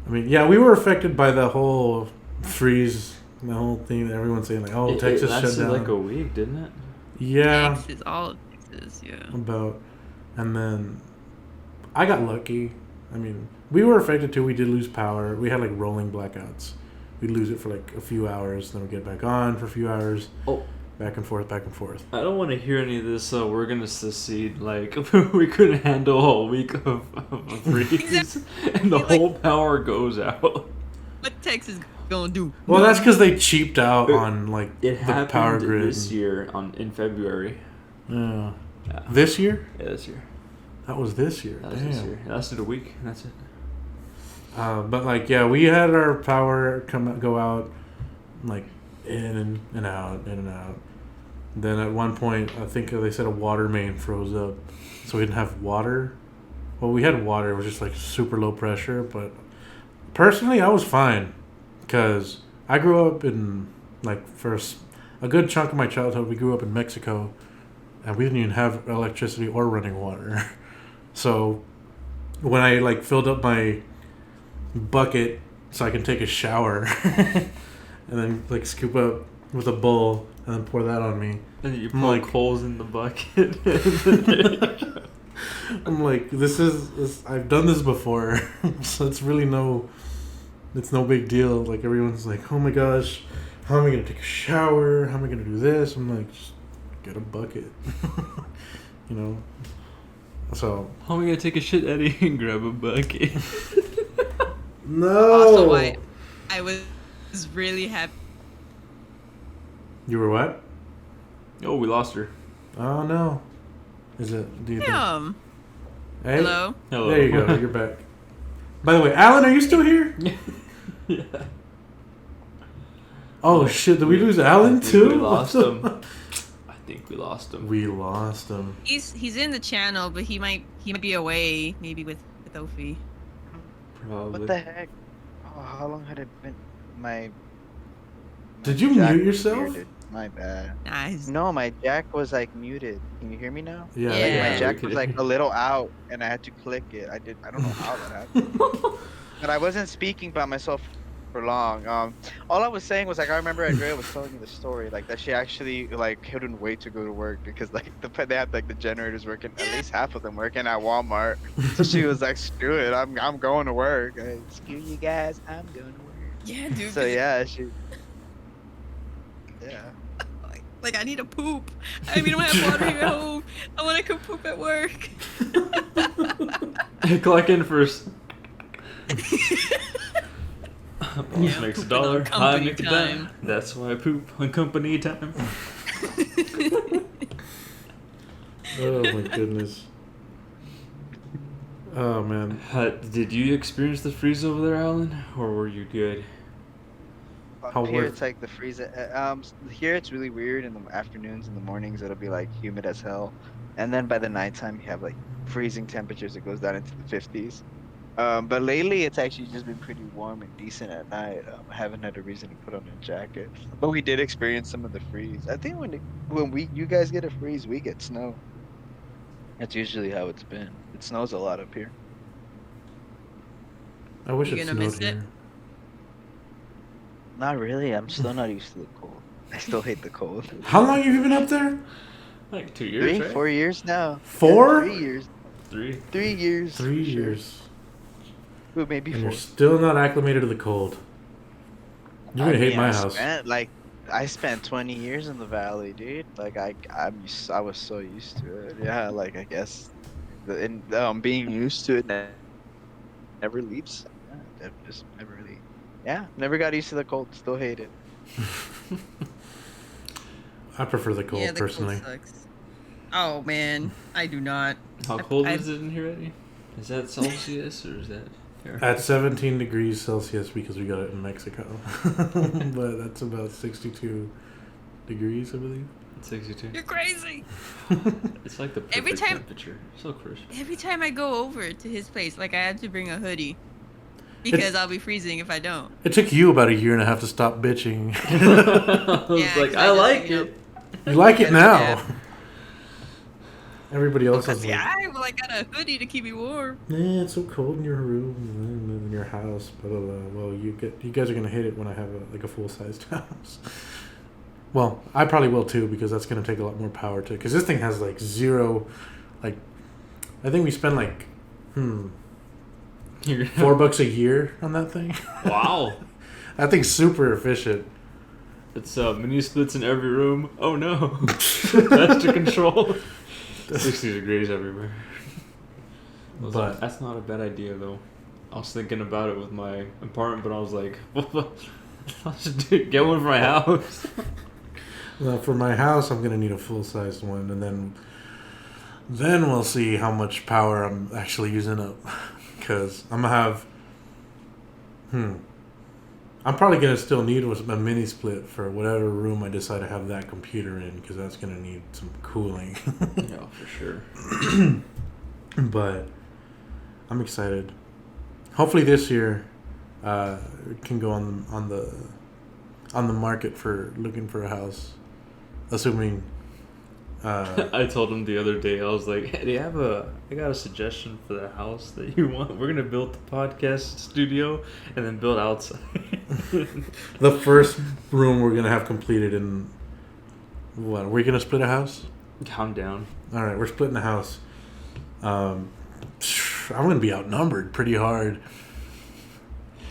I mean, yeah, we were affected by the whole freeze, the whole thing that everyone's saying, like, oh, Texas shut lasted down. like a week, didn't it? Yeah. Texas, all of Texas, yeah. About. And then I got lucky. I mean, we were affected too. We did lose power. We had like rolling blackouts. We'd lose it for like a few hours, then we'd get back on for a few hours. Oh. Back and forth, back and forth. I don't want to hear any of this. We're gonna secede. Like we couldn't handle a week of a freeze, and the whole power goes out. What Texas gonna do? Well, that's because they cheaped out on like It the happened power grid this year in February. Yeah. Yeah. This year? Yeah, this year. That was this year. That was Damn. this year. It lasted a week. And that's it. But like, yeah, we had our power go out, like in and out, in and out. Then at one point, I think they said a water main froze up, so we didn't have water. Well, we had water. It was just like super low pressure. But personally, I was fine, because I grew up in like a good chunk of my childhood. We grew up in Mexico, and we didn't even have electricity or running water. So when I like filled up my bucket so I can take a shower, and then like scoop up with a bowl and then pour that on me. And you I'm poke like, holes in the bucket. I'm like, this I've done this before, so it's no big deal. Like everyone's like, oh my gosh, how am I gonna take a shower? How am I gonna do this? I'm like, just get a bucket, you know. So How am I gonna take a shit, Eddie, and grab a bucket? no. Also, why I was really happy. You were what? Oh, we lost her. Oh no. Is it? Do you think? Damn. Hey? Hello. Hello. There you go. You're back. By the way, Allan, are you still here? Yeah. Oh shit! Did we lose Allan too? We lost him. I think we lost him. We lost him. He's in the channel, but he might be away, maybe with Ophi. Probably. What the heck? Oh, how long had it been? Did you jack mute was yourself? muted. My bad. Nice. No, my jack was like muted. Can you hear me now? Yeah. Yeah. My jack we was could- like a little out, and I had to click it. I don't know how that happened. But I wasn't speaking by myself for long. All I was saying was like I remember Andrea was telling me the story like that she actually like couldn't wait to go to work because like they had like the generators working, at least half of them working at Walmart. So she was like, screw it, I'm going to work. Screw you guys, I'm going to work. Yeah, dude. So yeah, yeah. Like I need to poop. We don't have water here at home. I want to go poop at work. Clock in first. Boss Yeah, makes a pooping dollar. on I company make a time. dime. That's why I poop on company time. Oh my goodness. Oh man. Did you experience the freeze over there, Allan, or were you good? How Here was- it's like the freeze. Here it's really weird. In the afternoons and the mornings, it'll be like humid as hell, and then by the nighttime you have like freezing temperatures. It goes down into the 50s. But lately it's actually just been pretty warm and decent at night. I haven't had a reason to put on a jacket, but we did experience some of the freeze. I think when you guys get a freeze, we get snow. That's usually how it's been. It snows a lot up here. I wish You it gonna snowed miss it? here. Not really. I'm still not used to the cold. I still hate the cold. How long have you been up there? Like 2 years, right? 4 years now. 4? Yeah, 3 years. 3. 3 years. 3 for sure. years. Ooh, maybe And 4. you're still not acclimated to the cold. You're gonna hate my house. I spent 20 years in the valley, dude. Like I was so used to it. Yeah, like I guess being used to it never leaves. Yeah, just never really. Yeah, never got used to the cold. Still hate it. I prefer the cold Yeah, the personally. cold sucks. Oh man, I do not. How cold is it in here, Eddie? Is that Celsius or is that Fahrenheit? At 17 degrees Celsius because we got it in Mexico. But that's about 62 degrees, I believe. 62. You're crazy. It's like the Every perfect time- temperature. So crisp. Every time I go over to his place, like I have to bring a hoodie because I'll be freezing if I don't. It took you about a year and a half to stop bitching. I was Yeah, like, 'cause I just, like you know, it. You like it now. Yeah. Everybody else Because is yeah, like, I got a hoodie to keep me warm. it's so cold in your room, in your house, blah, blah, blah. Well, you guys are going to hate it when I have a full-sized house. Well, I probably will too, because that's going to take a lot more power to, because this thing has like zero, like, I think we spend like, $4 a year on that thing. Wow. That thing's super efficient. It's mini splits in every room. Oh no. That's to control. 60 degrees everywhere. But That's not a bad idea though. I was thinking about it with my apartment, but I was like, I'll just get one for my house. well, for my house, I'm going to need a full-sized one, and then we'll see how much power I'm actually using up. Because I'm going to have... I'm probably going to still need a mini split for whatever room I decide to have that computer in, because that's going to need some cooling. Yeah, for sure. But I'm excited. Hopefully this year it can go on the market for looking for a house, assuming... I told him the other day, I was like, hey, I got a suggestion for the house that you want. We're going to build the podcast studio and then build outside. the first room we're going to have completed in... What, are we going to split a house? Calm down. All right, we're splitting a house. I'm going to be outnumbered pretty hard.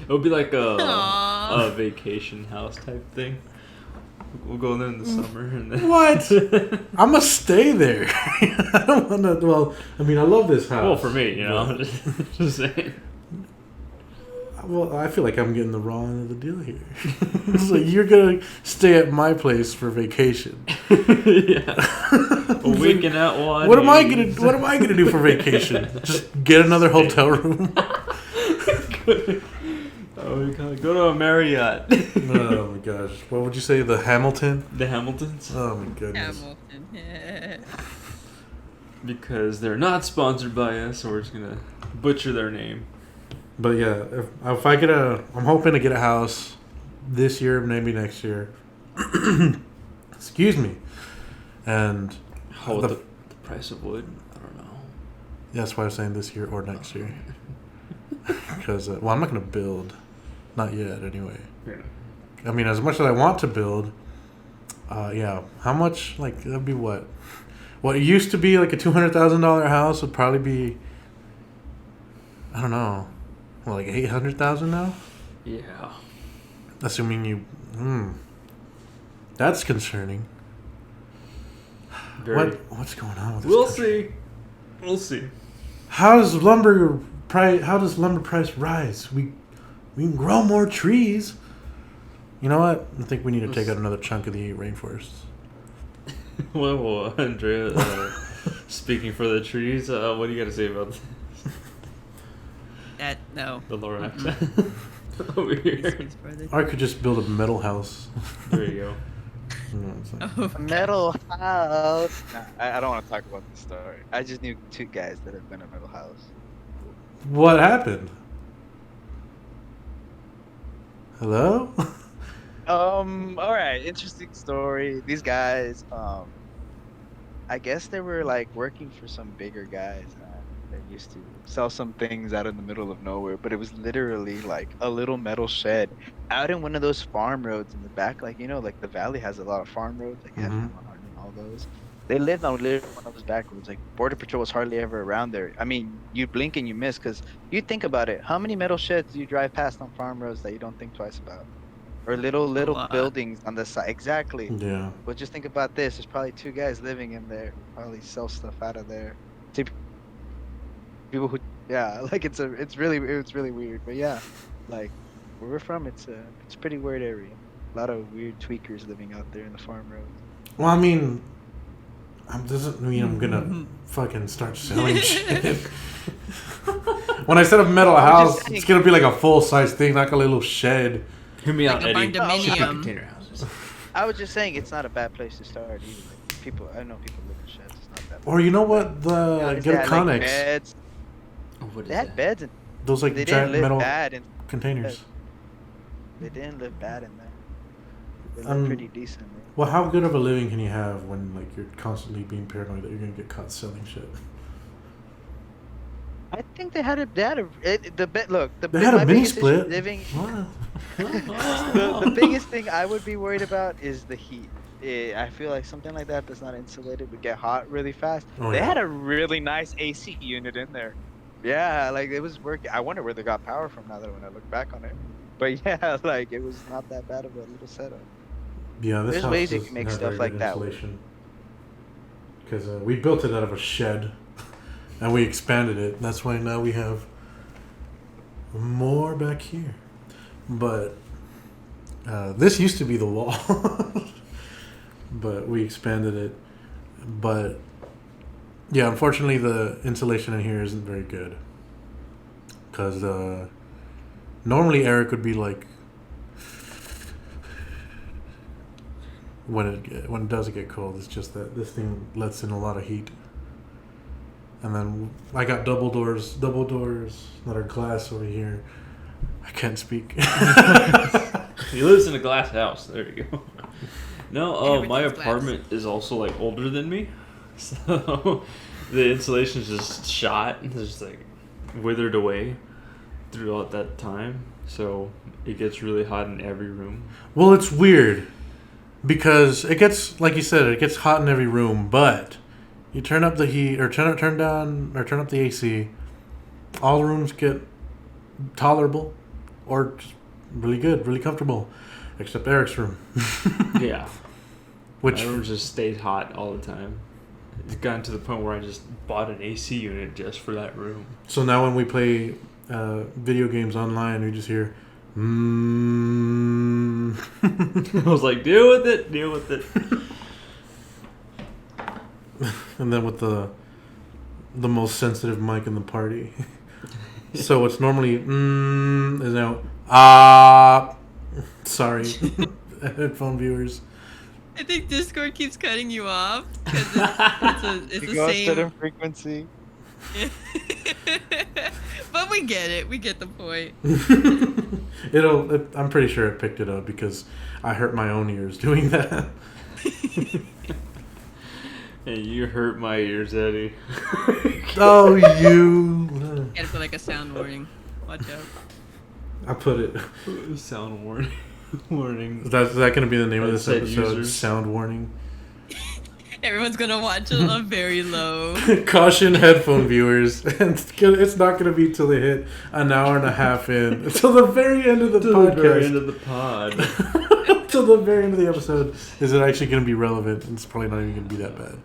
It would be like a Aw. vacation house type thing. We'll go there in the summer. And then What? I'm going to stay there. I don't want to... Well, I mean, I love this house. Well, for me, you know. Just saying. Well, I feel like I'm getting the wrong end of the deal here. It's like, you're going to stay at my place for vacation. Yeah. A weekend at one. What am I gonna do for vacation? Just get another hotel room? Oh my god. Go to a Marriott. Oh my gosh. What would you say? The Hamilton? The Hamiltons? Oh my goodness. Hamilton. Because they're not sponsored by us, so we're just gonna butcher their name. But yeah, if I get I'm hoping to get a house this year, maybe next year. Excuse me. And How the price of wood? I don't know. that's why I was saying this year or next year. Because I'm not gonna build, not yet anyway. Yeah. I mean, as much as I want to build, yeah. How much? Like that'd be what? What used to be like a $200,000 house would probably be, I don't know, well, like 800,000 now. Yeah. Assuming you, that's concerning. Very. What's going on with this? We'll country? see. We'll see. How does lumber price rise? We can grow more trees. You know what? I think we need to take out another chunk of the rainforest. Well, Andrea, speaking for the trees, what do you got to say about That no. the lower accent over here? I could just build a metal house. There you go. No, it's like, Oh, A metal house. Nah, I don't want to talk about this story. I just knew two guys that have been in a metal house. what happened? Hello? All right, interesting story. These guys, I guess they were like working for some bigger guys. They used to sell some things out in the middle of nowhere, but it was literally like a little metal shed out in one of those farm roads in the back. Like, like the valley has a lot of farm roads, like Mhm. FM 100 and all those. They lived on literally one of those back roads. Like, Border Patrol was hardly ever around there. I mean, you blink and you miss because you think about it. How many metal sheds do you drive past on farm roads that you don't think twice about? Or a little lot. buildings on the side. Exactly. Yeah. But just think about this. There's probably two guys living in there who probably sell stuff out of there. To people who, yeah, like it's really weird. But yeah, like where we're from, it's a pretty weird area. A lot of weird tweakers living out there in the farm roads. Well, I mean, doesn't mean I'm gonna fucking start selling shit. When I set up metal I'm just house, saying. it's gonna be like a full size thing, not like a little shed. Hear me out, Like a Eddie. barndominium. Shipping container houses. I was just saying it's not a bad place to start either. Like, I know people live in sheds. It's not that bad. Or you know what? Yeah, The they get had, Connex. like, beds. Oh, what is They had that? beds and Those like they giant didn't live metal bad in containers. They didn't live bad in there. They Um, lived pretty decently. Well, how good of a living can you have when like you're constantly being paranoid that you're gonna get caught selling shit? I think they had a the bit. Look, They had a my mini biggest issue split. living. What? The biggest thing I would be worried about is the heat. I feel like something like that that's not insulated would get hot really fast. Oh, They yeah. had a really nice AC unit in there. Yeah, like it was working. I wonder where they got power from now that when I look back on it. But yeah, like it was not that bad of a little setup. Yeah, this There's house ways you doesn't can make have stuff very like good that. insulation. Because we built it out of a shed, and we expanded it. That's why now we have more back here. But this used to be the wall, but we expanded it. But yeah, unfortunately, the insulation in here isn't very good. Because normally Eric would be like, when it does get cold, it's just that this thing lets in a lot of heat. And then I got double doors that are glass over here. I can't speak. He lives in a glass house. There you go. No, my Everything's glass. apartment is also like older than me, so the insulation's just shot. It's just like withered away throughout that time. So it gets really hot in every room. Well, it's weird because it gets, like you said, it gets hot in every room, but you turn up the heat or turn up the AC, all the rooms get tolerable or just really good, really comfortable, except Eric's room. Yeah, Which my room just stayed hot all the time. It's gotten to the point where I just bought an AC unit just for that room. so now when we play video games online, we just hear I was like, deal with it. and then with the most sensitive mic in the party. So it's normally is now sorry, headphone viewers. I think Discord keeps cutting you off because it's You the go a same. certain frequency. But we get it. We get the point. I'm pretty sure it picked it up because I hurt my own ears doing that. Hey, you hurt my ears, Eddie. Oh, you! Gotta put like a sound warning. Watch out. I put it. Sound warning. Warning. Is that going to be the name of this Said episode? users. Sound warning. Everyone's gonna watch it on very low. Caution, headphone viewers. It's not going to be till they hit an hour and a half in. Until the very end of the podcast. The very end of the pod. Till the very end of the episode. Is it actually going to be relevant? It's probably not even going to be that bad.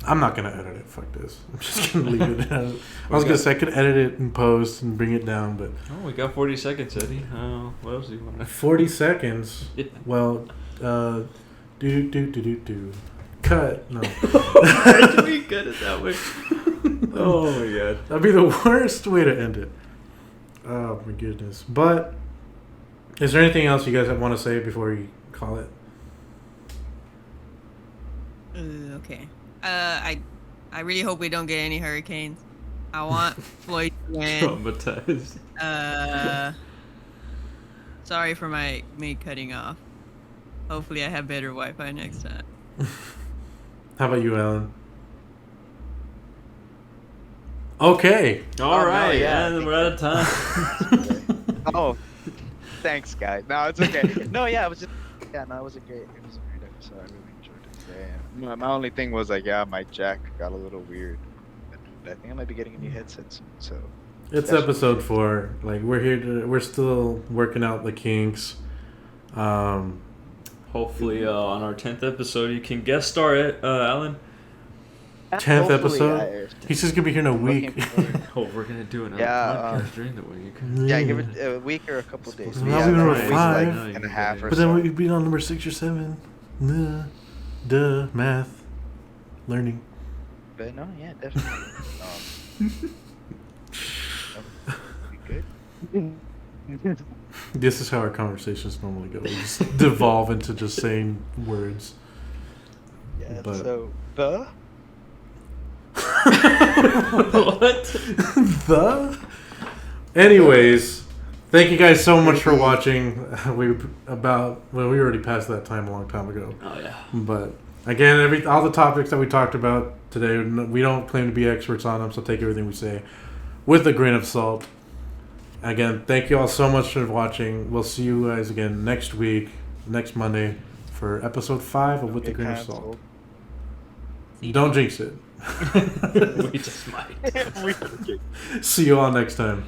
I'm not going to edit it. Fuck this. I'm just going to leave it as. I was going to say I could edit it in post and bring it down, but. Oh, we got 40 seconds, Eddie. What else do you want to... 40 seconds? Yeah. Well, do. Cut. No. Why did we cut it that way? Oh my god. That'd be the worst way to end it. Oh my goodness. But, is there anything else you guys want to say before we call it. Okay. I really hope we don't get any hurricanes. I want Floyd to win. Traumatized. Sorry for my me cutting off. Hopefully, I have better Wi-Fi next time. How about you, Allan? Okay. All right, no, yeah. and we're out of time. Oh, thanks, guys. No, it's okay. No, yeah, it was just yeah, no, it was a great episode. I really enjoyed it today. And my only thing was like, yeah, my jack got a little weird. But I think I might be getting a new headset soon. So It's That's episode 4. Like we're still working out the kinks. Hopefully, on our 10th episode, you can guest star it, Alan. 10th hopefully, episode. He's just gonna be here in a week. Oh, we're gonna do another Yeah, podcast during the week. Yeah, give it a week or a couple days. So We now have we were like a week, 5. like, and a half or But so. then we'd be on number 6 or 7. Duh, math, learning. But no, yeah, definitely. Be good. This is how our conversations normally go. We just devolve into just saying words. Yeah. But- So the. What? The? Anyways, thank you guys so much for watching. We already passed that time a long time ago. Oh yeah. But again, all the topics that we talked about today, we don't claim to be experts on them, so take everything we say with a grain of salt. Again, thank you all so much for watching. We'll see you guys again next week, next Monday, for episode 5 of With a Grain of Salt. Don't jinx it. We just might. We- See you all next time.